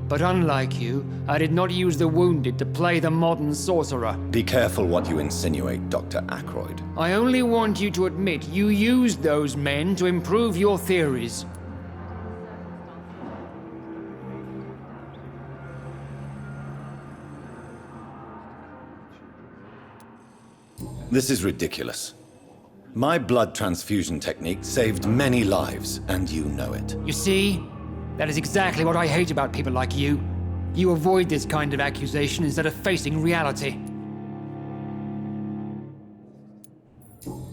But unlike you, I did not use the wounded to play the modern sorcerer. Be careful what you insinuate, Dr. Ackroyd. I only want you to admit you used those men to improve your theories. This is ridiculous. My blood transfusion technique saved many lives, and you know it. You see? That is exactly what I hate about people like you. You avoid this kind of accusation instead of facing reality.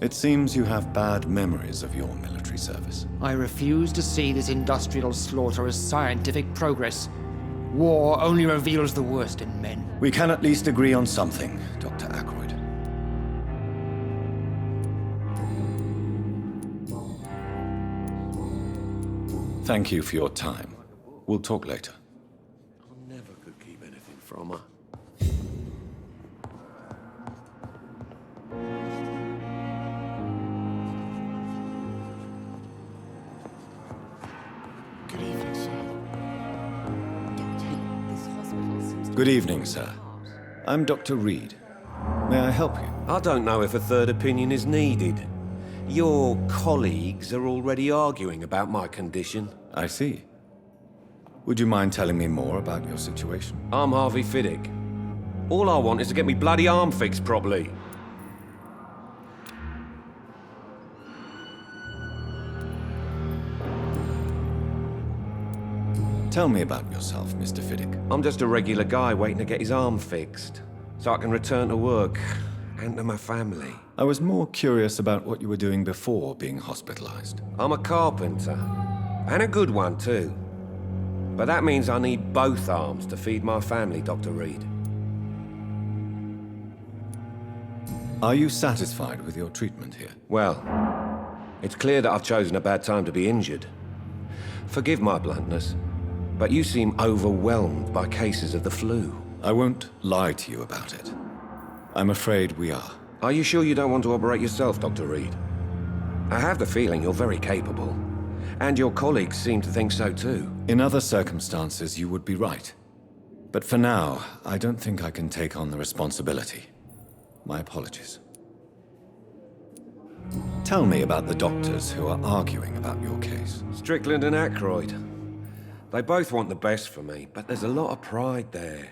It seems you have bad memories of your military service. I refuse to see this industrial slaughter as scientific progress. War only reveals the worst in men. We can at least agree on something, Dr. Ackroyd. Thank you for your time. We'll talk later. I never could keep anything from her. Good evening, sir. Good evening, sir. I'm Dr. Reed. May I help you? I don't know if a third opinion is needed. Your colleagues are already arguing about my condition. I see. Would you mind telling me more about your situation? I'm Harvey Fiddick. All I want is to get me bloody arm fixed properly. Tell me about yourself, Mr. Fiddick. I'm just a regular guy waiting to get his arm fixed, so I can return to work and to my family. I was more curious about what you were doing before being hospitalized. I'm a carpenter, and a good one too. But that means I need both arms to feed my family, Dr. Reed. Are you satisfied with your treatment here? Well, it's clear that I've chosen a bad time to be injured. Forgive my bluntness, but you seem overwhelmed by cases of the flu. I won't lie to you about it. I'm afraid we are. Are you sure you don't want to operate yourself, Dr. Reed? I have the feeling you're very capable. And your colleagues seem to think so too. In other circumstances, you would be right. But for now, I don't think I can take on the responsibility. My apologies. Tell me about the doctors who are arguing about your case. Strickland and Ackroyd. They both want the best for me, but there's a lot of pride there.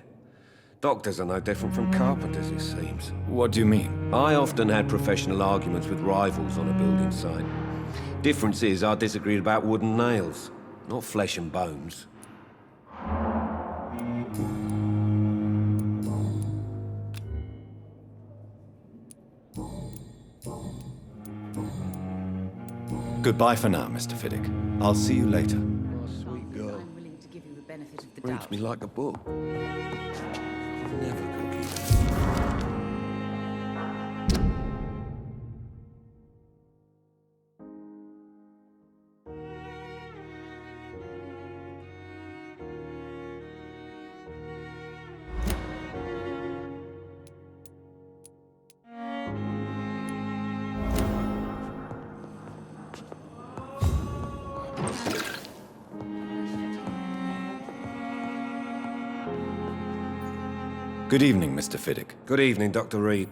Doctors are no different from carpenters, it seems. What do you mean? I often had professional arguments with rivals on a building site. Difference is, I disagreed about wooden nails, not flesh and bones. Goodbye for now, Mr. Fiddick. I'll see you later. Oh, sweet girl. I'm willing to give you the benefit of the Reads doubt. me like a book. Never could keep it. Good evening, Mr. Fiddick. Good evening, Dr. Reed.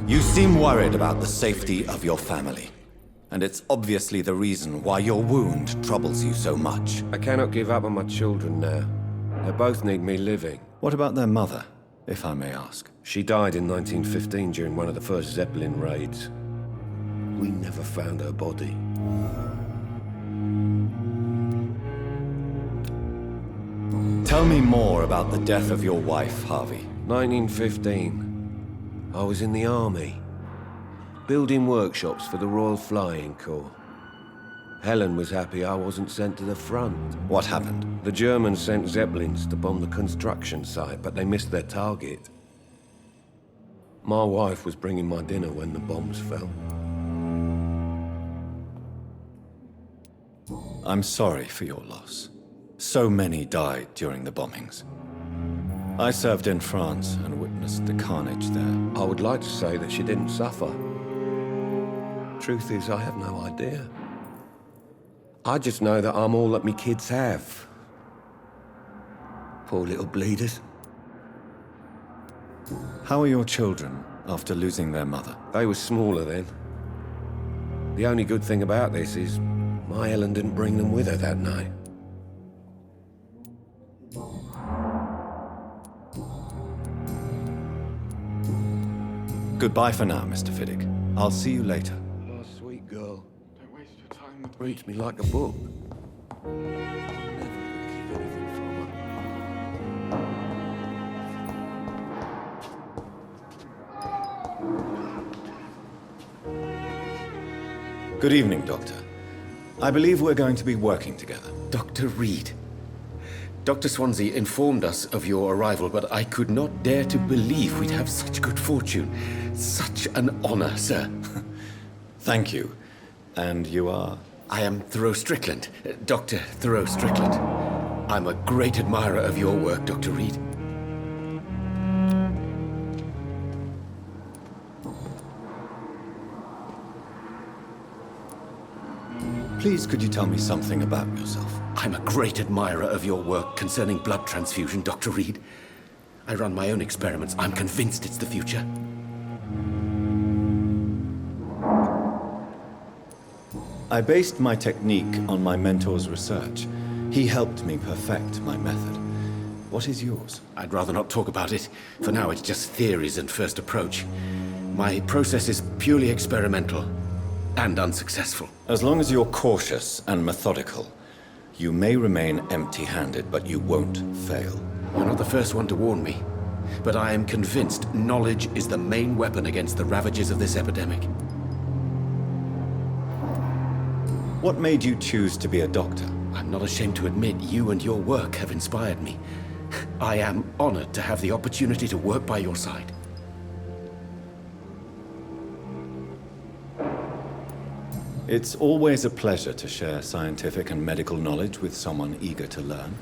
You seem worried about the safety of your family. And it's obviously the reason why your wound troubles you so much. I cannot give up on my children now. They both need me living. What about their mother, if I may ask? She died in 1915 during one of the first Zeppelin raids. We never found her body. Tell me more about the death of your wife, Harvey. 1915. I was in the army, building workshops for the Royal Flying Corps. Helen was happy I wasn't sent to the front. What happened? The Germans sent Zeppelins to bomb the construction site, but they missed their target. My wife was bringing my dinner when the bombs fell. I'm sorry for your loss. So many died during the bombings. I served in France and witnessed the carnage there. I would like to say that she didn't suffer. Truth is, I have no idea. I just know that I'm all that me kids have. Poor little bleeders. How are your children after losing their mother? They were smaller then. The only good thing about this is my Helen didn't bring them with her that night. Goodbye for now, Mr. Fiddick. I'll see you later. My sweet girl. Don't waste your time with reads me like a book. Good evening, Doctor. I believe we're going to be working together. Dr. Reed. Dr. Swansea informed us of your arrival, but I could not dare to believe we'd have such good fortune. Such an honor, sir. Thank you. And you are? I am Thoreau Strickland, Dr. Thoreau Strickland. I'm a great admirer of your work, Dr. Reed. Please, could you tell me something about yourself? I'm a great admirer of your work concerning blood transfusion, Dr. Reed. I run my own experiments. I'm convinced it's the future. I based my technique on my mentor's research. He helped me perfect my method. What is yours? I'd rather not talk about it. For now, it's just theories and first approach. My process is purely experimental and unsuccessful. As long as you're cautious and methodical, you may remain empty-handed, but you won't fail. You're not the first one to warn me, but I am convinced knowledge is the main weapon against the ravages of this epidemic. What made you choose to be a doctor? I'm not ashamed to admit you and your work have inspired me. I am honored to have the opportunity to work by your side. It's always a pleasure to share scientific and medical knowledge with someone eager to learn.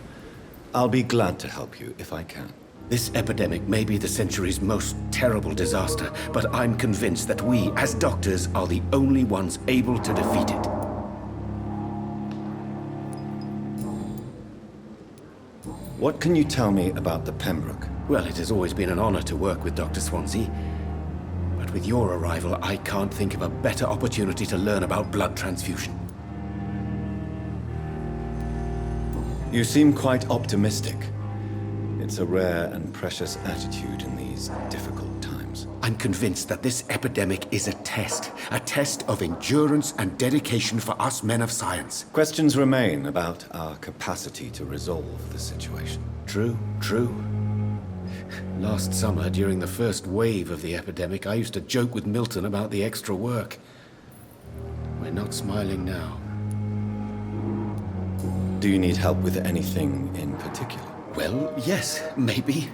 I'll be glad to help you if I can. This epidemic may be the century's most terrible disaster, but I'm convinced that we, as doctors, are the only ones able to defeat it. What can you tell me about the Pembroke? Well, it has always been an honor to work with Dr. Swansea. But with your arrival, I can't think of a better opportunity to learn about blood transfusion. You seem quite optimistic. It's a rare and precious attitude in these difficult times. I'm convinced that this epidemic is a test of endurance and dedication for us men of science. Questions remain about our capacity to resolve the situation. True. Last summer, during the first wave of the epidemic, I used to joke with Milton about the extra work. We're not smiling now. Do you need help with anything in particular? Well, yes, maybe.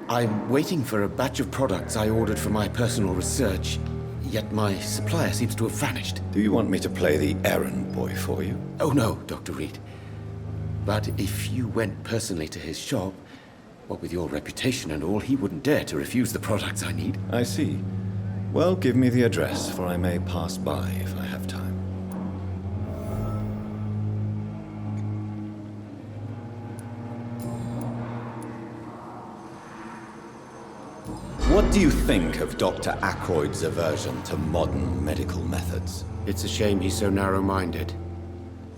I'm waiting for a batch of products I ordered for my personal research, yet my supplier seems to have vanished. Do you want me to play the errand boy for you? Oh no, Dr. Reed. But if you went personally to his shop, what with your reputation and all, he wouldn't dare to refuse the products I need. I see. Well, give me the address, for I may pass by if I have time. What do you think of Dr. Ackroyd's aversion to modern medical methods? It's a shame he's so narrow-minded.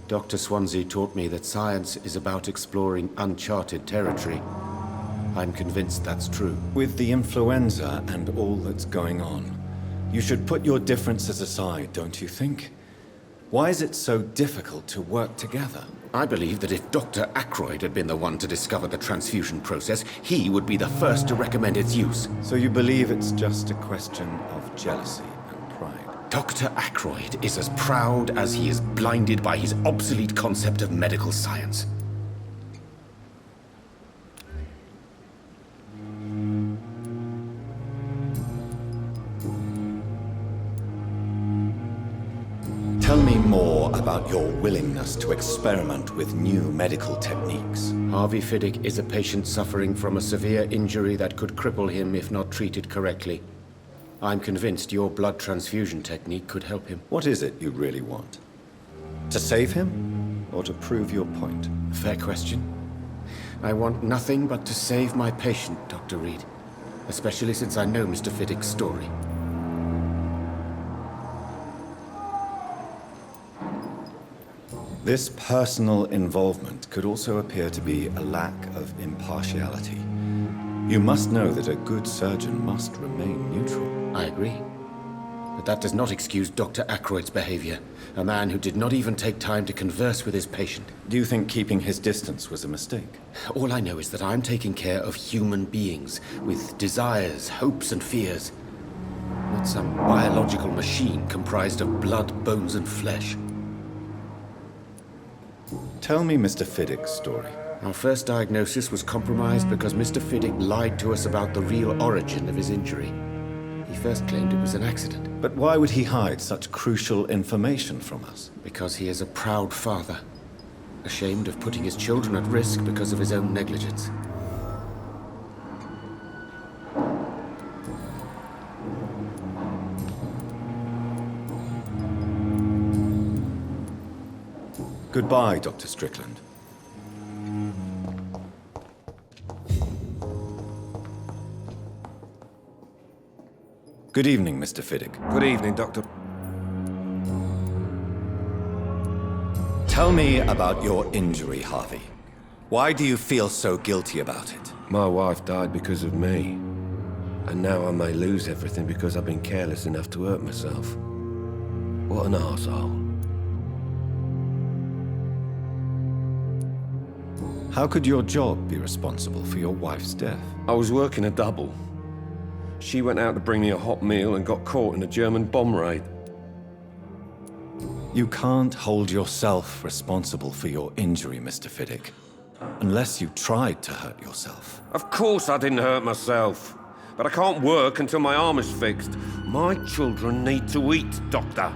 Dr. Swansea taught me that science is about exploring uncharted territory. I'm convinced that's true. With the influenza and all that's going on, you should put your differences aside, don't you think? Why is it so difficult to work together? I believe that if Dr. Ackroyd had been the one to discover the transfusion process, he would be the first to recommend its use. So you believe it's just a question of jealousy and pride? Dr. Ackroyd is as proud as he is blinded by his obsolete concept of medical science. Tell me more about your willingness to experiment with new medical techniques. Harvey Fiddick is a patient suffering from a severe injury that could cripple him if not treated correctly. I'm convinced your blood transfusion technique could help him. What is it you really want? To save him, or to prove your point? Fair question. I want nothing but to save my patient, Dr. Reed. Especially since I know Mr. Fiddick's story. This personal involvement could also appear to be a lack of impartiality. You must know that a good surgeon must remain neutral. I agree. But that does not excuse Dr. Ackroyd's behavior. A man who did not even take time to converse with his patient. Do you think keeping his distance was a mistake? All I know is that I'm taking care of human beings with desires, hopes, and fears. Not some biological machine comprised of blood, bones, and flesh. Tell me Mr. Fiddick's story. Our first diagnosis was compromised because Mr. Fiddick lied to us about the real origin of his injury. He first claimed it was an accident. But why would he hide such crucial information from us? Because he is a proud father, ashamed of putting his children at risk because of his own negligence. Goodbye, Dr. Strickland. Good evening, Mr. Fiddick. Good evening, Doctor. Tell me about your injury, Harvey. Why do you feel so guilty about it? My wife died because of me. And now I may lose everything because I've been careless enough to hurt myself. What an arsehole. How could your job be responsible for your wife's death? I was working a double. She went out to bring me a hot meal and got caught in a German bomb raid. You can't hold yourself responsible for your injury, Mr. Fiddick, unless you tried to hurt yourself. Of course I didn't hurt myself. But I can't work until my arm is fixed. My children need to eat, Doctor.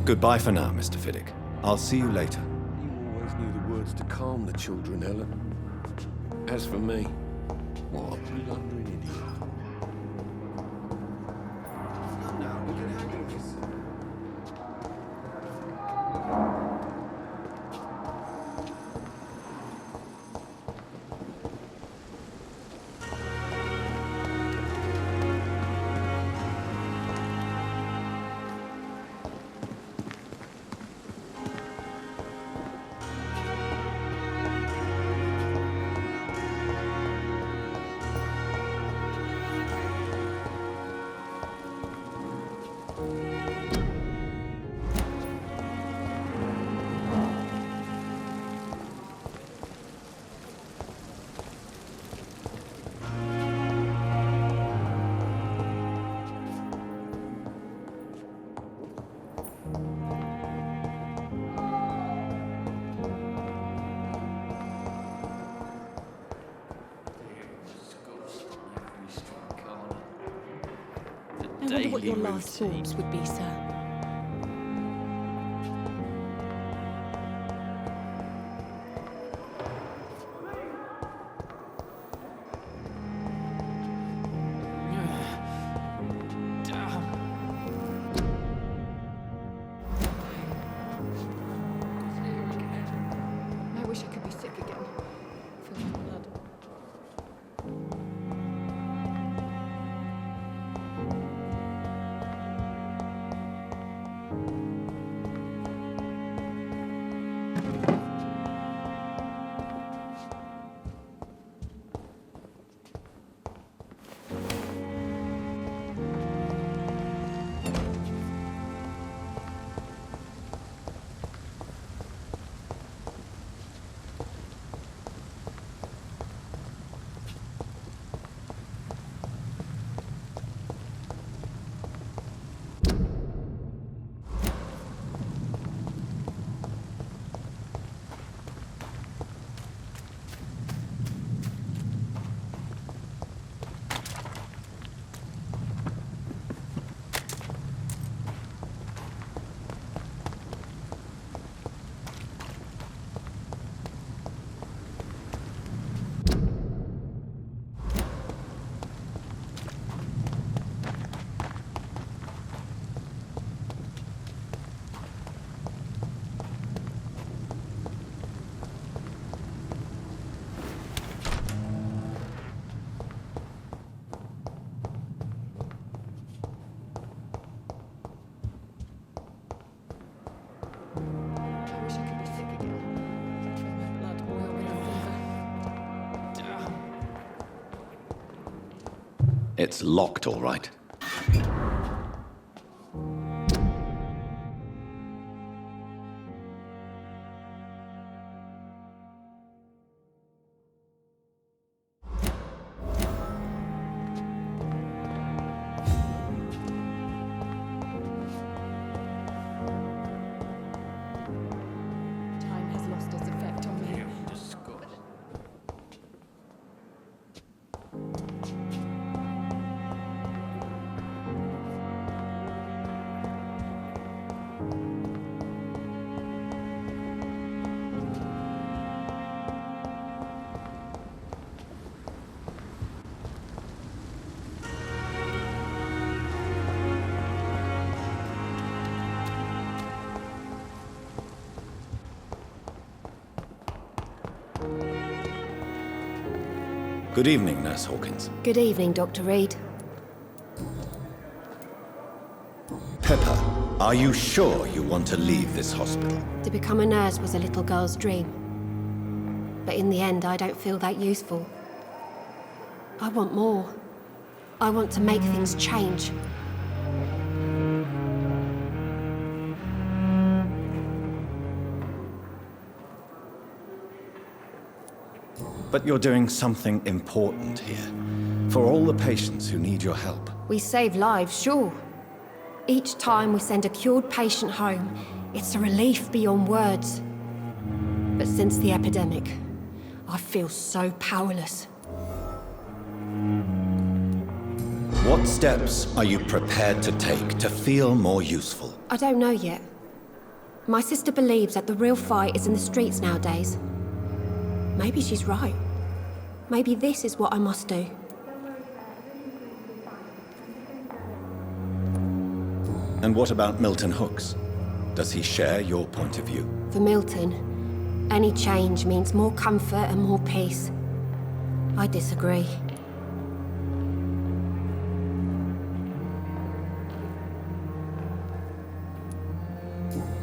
Goodbye for now, Mr. Fiddick. I'll see you later. You always knew the words to calm the children, Helen. As for me, what a blundering idiot. I wonder what your last thoughts would be, sir. It's locked, all right. Time has lost its effect on me. Good evening, Nurse Hawkins. Good evening, Dr. Reed. Pepper, are you sure you want to leave this hospital? To become a nurse was a little girl's dream. But in the end, I don't feel that useful. I want more. I want to make things change. But you're doing something important here. For all the patients who need your help. We save lives, sure. Each time we send a cured patient home, it's a relief beyond words. But since the epidemic, I feel so powerless. What steps are you prepared to take to feel more useful? I don't know yet. My sister believes that the real fight is in the streets nowadays. Maybe she's right. Maybe this is what I must do. And what about Milton Hooks? Does he share your point of view? For Milton, any change means more comfort and more peace. I disagree.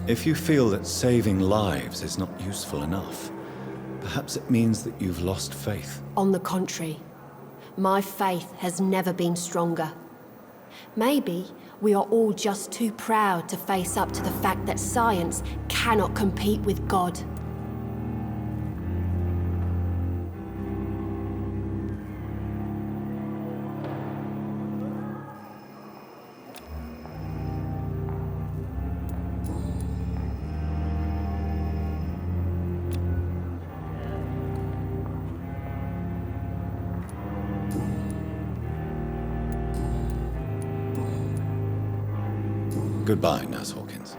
If you feel that saving lives is not useful enough, perhaps it means that you've lost faith. On the contrary, my faith has never been stronger. Maybe we are all just too proud to face up to the fact that science cannot compete with God. Goodbye, Nurse Hawkins.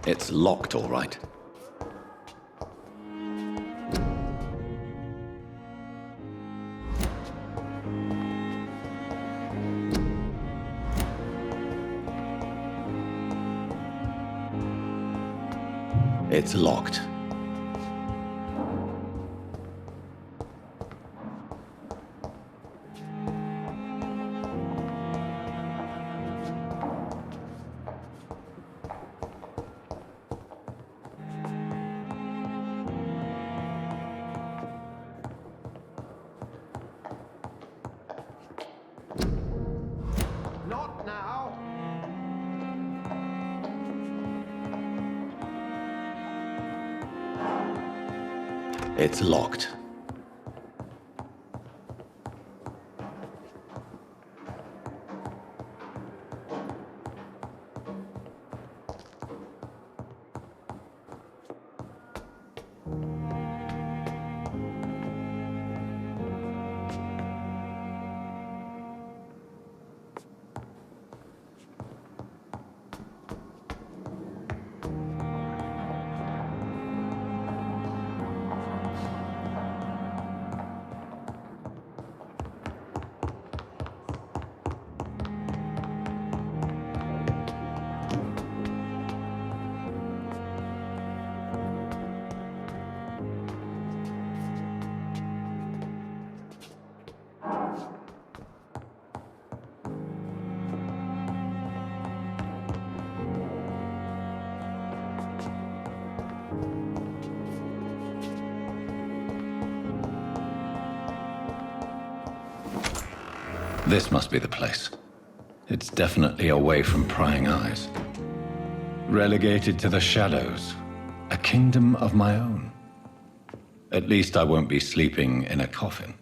It's locked, all right. It's locked. Not now! It's locked. This must be the place. It's definitely away from prying eyes. Relegated to the shadows. A kingdom of my own. At least I won't be sleeping in a coffin.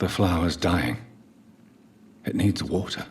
The flower's dying. It needs water.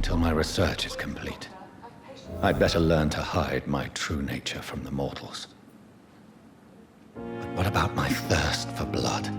until my research is complete. I'd better learn to hide my true nature from the mortals. But what about my thirst for blood?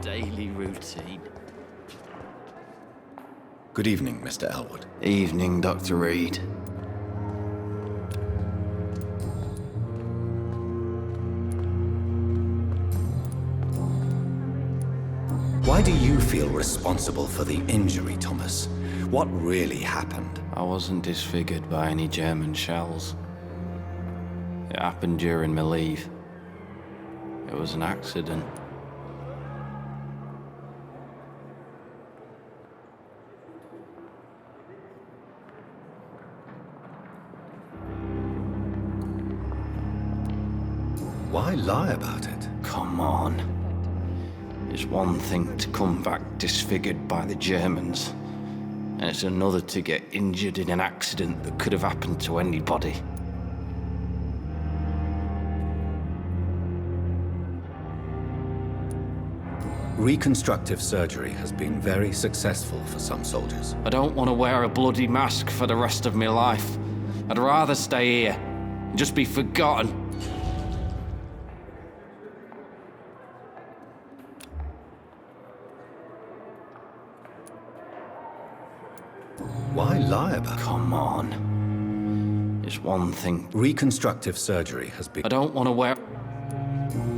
Daily routine. Good evening, Mr. Elwood. Evening, Dr. Reed. Why do you feel responsible for the injury, Thomas? What really happened? I wasn't disfigured by any German shells. It happened during my leave. It was an accident. Why lie about it? Come on. It's one thing to come back disfigured by the Germans, and it's another to get injured in an accident that could have happened to anybody. Reconstructive surgery has been very successful for some soldiers. I don't want to wear a bloody mask for the rest of my life. I'd rather stay here and just be forgotten. Why lie about it? Come on. It's one thing. Reconstructive surgery has been... I don't want to wear...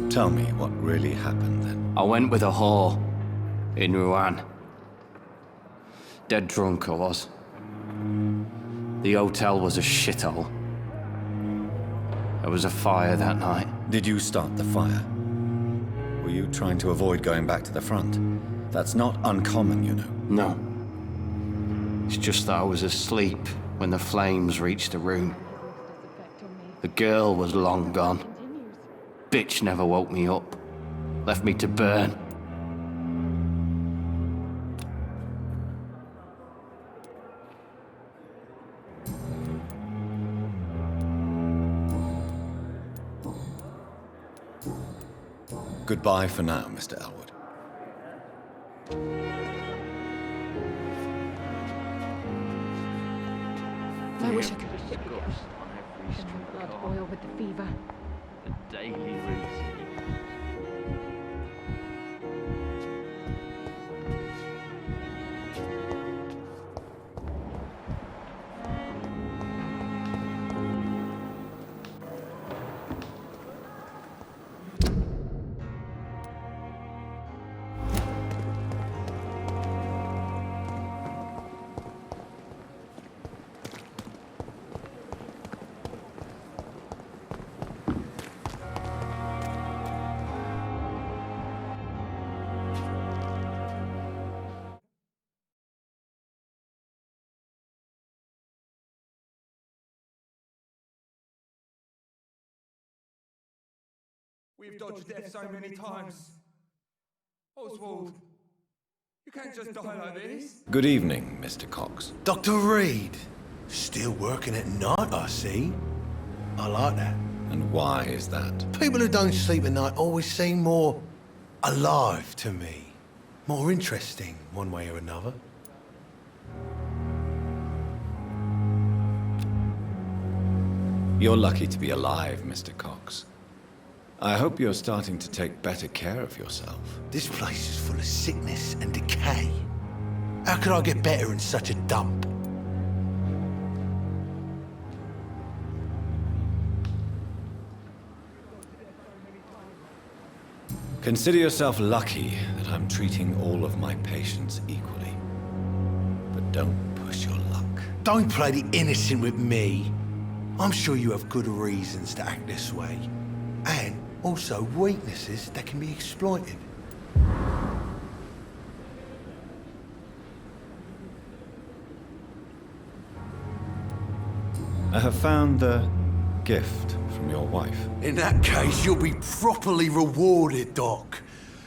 Tell me what really happened then. I went with a whore. In Rouen. Dead drunk I was. The hotel was a shithole. There was a fire that night. Did you start the fire? Were you trying to avoid going back to the front? That's not uncommon, you know. No. It's just that I was asleep when the flames reached the room. The girl was long gone. Bitch never woke me up. Left me to burn. Goodbye for now, Mr. Elwood. I wish I could have shipped you. Blood oil with the fever. The daily routine. We've dodged death so many times. Oswald, you can't just die like this. Good evening, Mr. Cox. Dr. Reed. Still working at night, I see. I like that. And why is that? People who don't sleep at night always seem more alive to me. More interesting, one way or another. You're lucky to be alive, Mr. Cox. I hope you're starting to take better care of yourself. This place is full of sickness and decay. How could I get better in such a dump? Consider yourself lucky that I'm treating all of my patients equally. But don't push your luck. Don't play the innocent with me. I'm sure you have good reasons to act this way. And also weaknesses that can be exploited. I have found the gift from your wife. In that case, you'll be properly rewarded, Doc.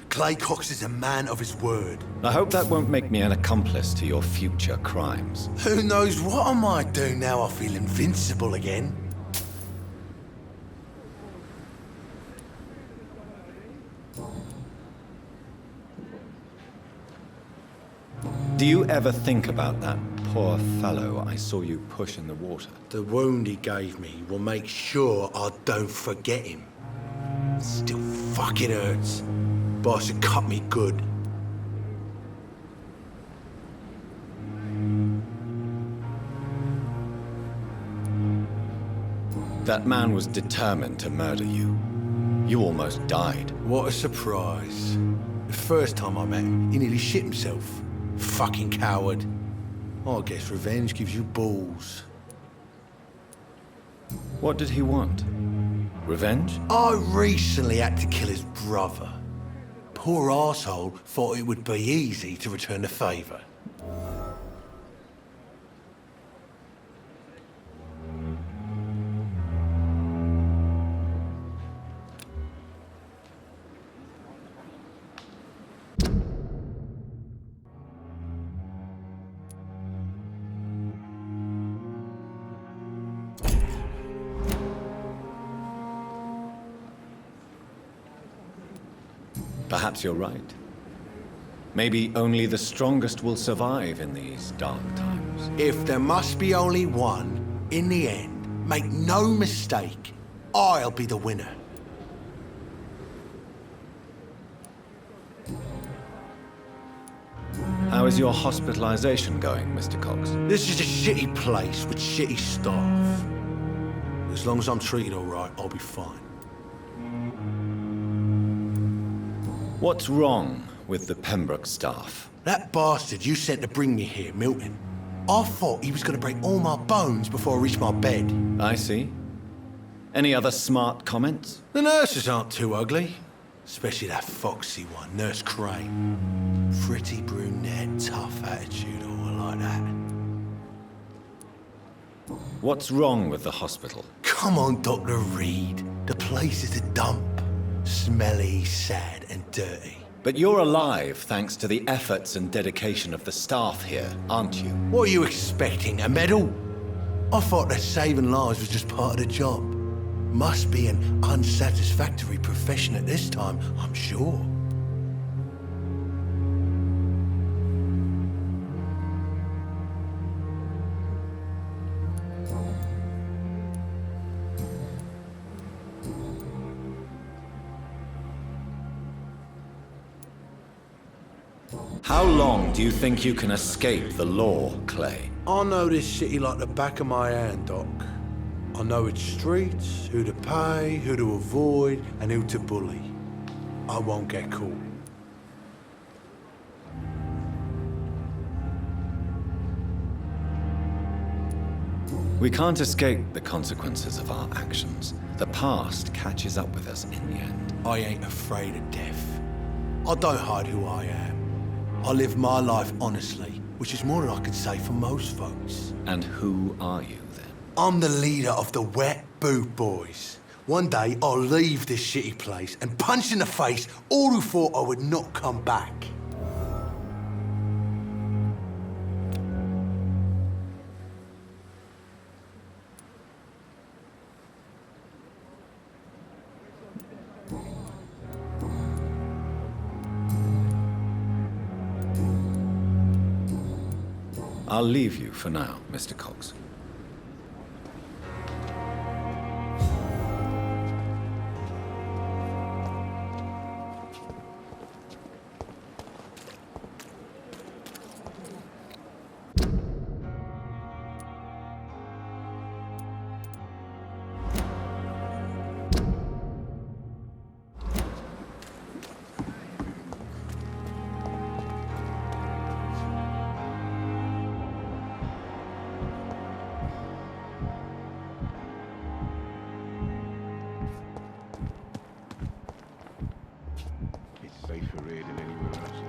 Clay Cox is a man of his word. I hope that won't make me an accomplice to your future crimes. Who knows what I might do now I feel invincible again. Do you ever think about that poor fellow I saw you push in the water? The wound he gave me will make sure I don't forget him. Still fucking hurts. Boss had cut me good. That man was determined to murder you. You almost died. What a surprise. The first time I met him, he nearly shit himself. Fucking coward. I guess revenge gives you balls. What did he want? Revenge? I recently had to kill his brother. Poor arsehole thought it would be easy to return the favour. Perhaps you're right. Maybe only the strongest will survive in these dark times. If there must be only one, in the end, make no mistake, I'll be the winner. How is your hospitalization going, Mr. Cox? This is a shitty place with shitty staff. As long as I'm treated all right, I'll be fine. What's wrong with the Pembroke staff. That bastard you sent to bring me here, Milton. I thought he was going to break all my bones before I reached my bed. I see. Any other smart comments? The nurses aren't too ugly. Especially that foxy one, Nurse Crane. Pretty brunette, tough attitude, all like that. What's wrong with the hospital? Come on, Dr. Reed. The place is a dump. Smelly, sad, and dirty. But you're alive thanks to the efforts and dedication of the staff here, aren't you? What are you expecting, a medal? I thought that saving lives was just part of the job. Must be an unsatisfactory profession at this time, I'm sure. How long do you think you can escape the law, Clay? I know this city like the back of my hand, Doc. I know its streets, who to pay, who to avoid, and who to bully. I won't get caught. We can't escape the consequences of our actions. The past catches up with us in the end. I ain't afraid of death. I don't hide who I am. I live my life honestly, which is more than I could say for most folks. And who are you, then? I'm the leader of the Wet Boot Boys. One day, I'll leave this shitty place and punch in the face all who thought I would not come back. I'll leave you for now, Mr. Cox. Safer here than anywhere else.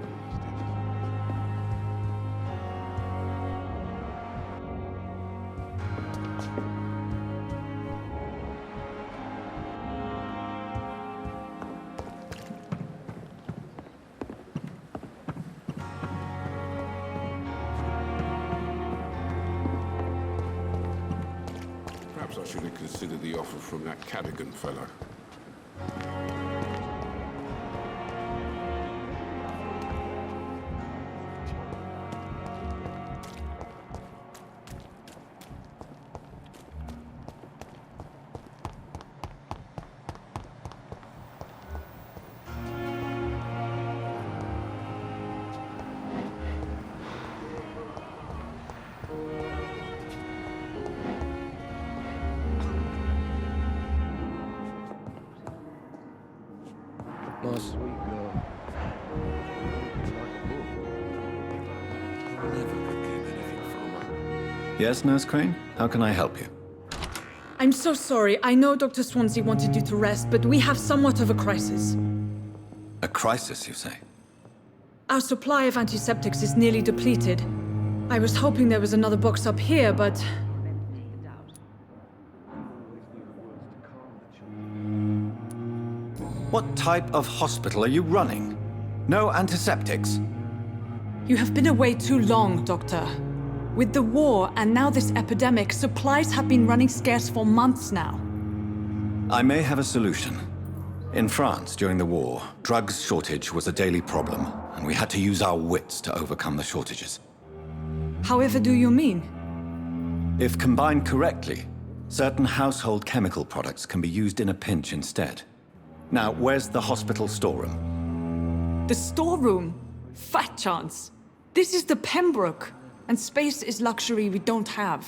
Perhaps I should have considered the offer from that Cadogan fellow. My sweet girl. Never could keep anything from her. Yes, Nurse Crane? How can I help you? I'm so sorry. I know Dr. Swansea wanted you to rest, but we have somewhat of a crisis. A crisis, you say? Our supply of antiseptics is nearly depleted. I was hoping there was another box up here, but... What type of hospital are you running? No antiseptics? You have been away too long, Doctor. With the war and now this epidemic, supplies have been running scarce for months now. I may have a solution. In France, during the war, drugs shortage was a daily problem, and we had to use our wits to overcome the shortages. However do you mean? If combined correctly, certain household chemical products can be used in a pinch instead. Now, where's the hospital storeroom? The storeroom? Fat chance. This is the Pembroke, and space is luxury we don't have.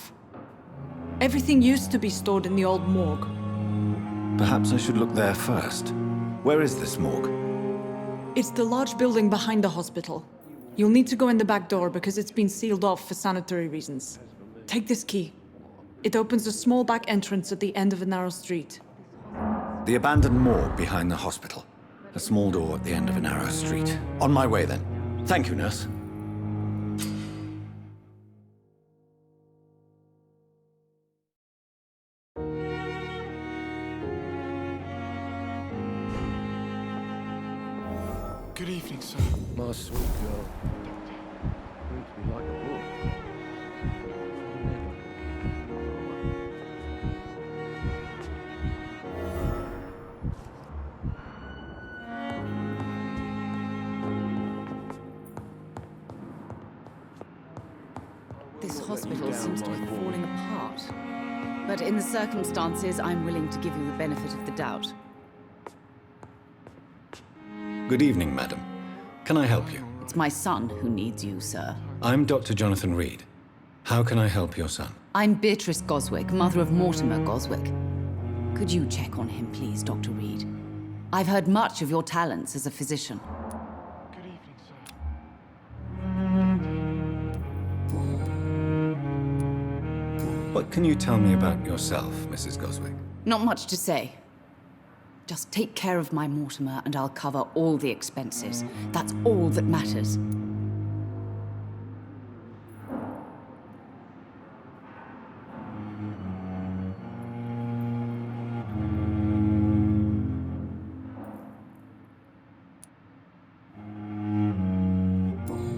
Everything used to be stored in the old morgue. Perhaps I should look there first. Where is this morgue? It's the large building behind the hospital. You'll need to go in the back door because it's been sealed off for sanitary reasons. Take this key. It opens a small back entrance at the end of a narrow street. The abandoned morgue behind the hospital. A small door at the end of a narrow street. On my way, then. Thank you, nurse. Good evening, sir. My sweet girl. Reads me like a book. This hospital seems to be falling apart. But in the circumstances, I'm willing to give you the benefit of the doubt. Good evening, madam. Can I help you? It's my son who needs you, sir. I'm Dr. Jonathan Reed. How can I help your son? I'm Beatrice Goswick, mother of Mortimer Goswick. Could you check on him, please, Dr. Reed? I've heard much of your talents as a physician. Good evening, sir. What can you tell me about yourself, Mrs. Goswick? Not much to say. Just take care of my Mortimer and I'll cover all the expenses. That's all that matters.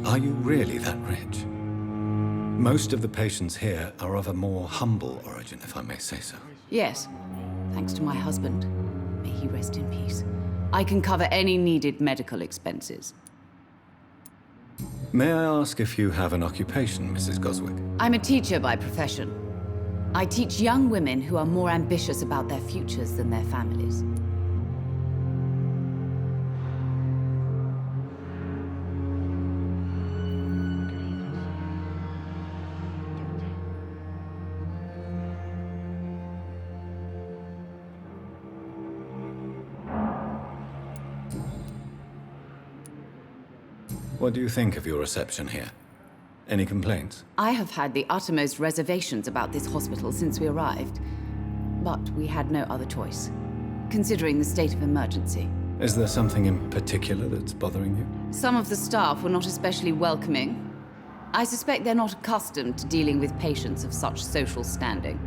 Are you really that rich? Most of the patients here are of a more humble origin, if I may say so. Yes, thanks to my husband. May he rest in peace. I can cover any needed medical expenses. May I ask if you have an occupation, Mrs. Goswick? I'm a teacher by profession. I teach young women who are more ambitious about their futures than their families. What do you think of your reception here? Any complaints? I have had the uttermost reservations about this hospital since we arrived. But we had no other choice, considering the state of emergency. Is there something in particular that's bothering you? Some of the staff were not especially welcoming. I suspect they're not accustomed to dealing with patients of such social standing.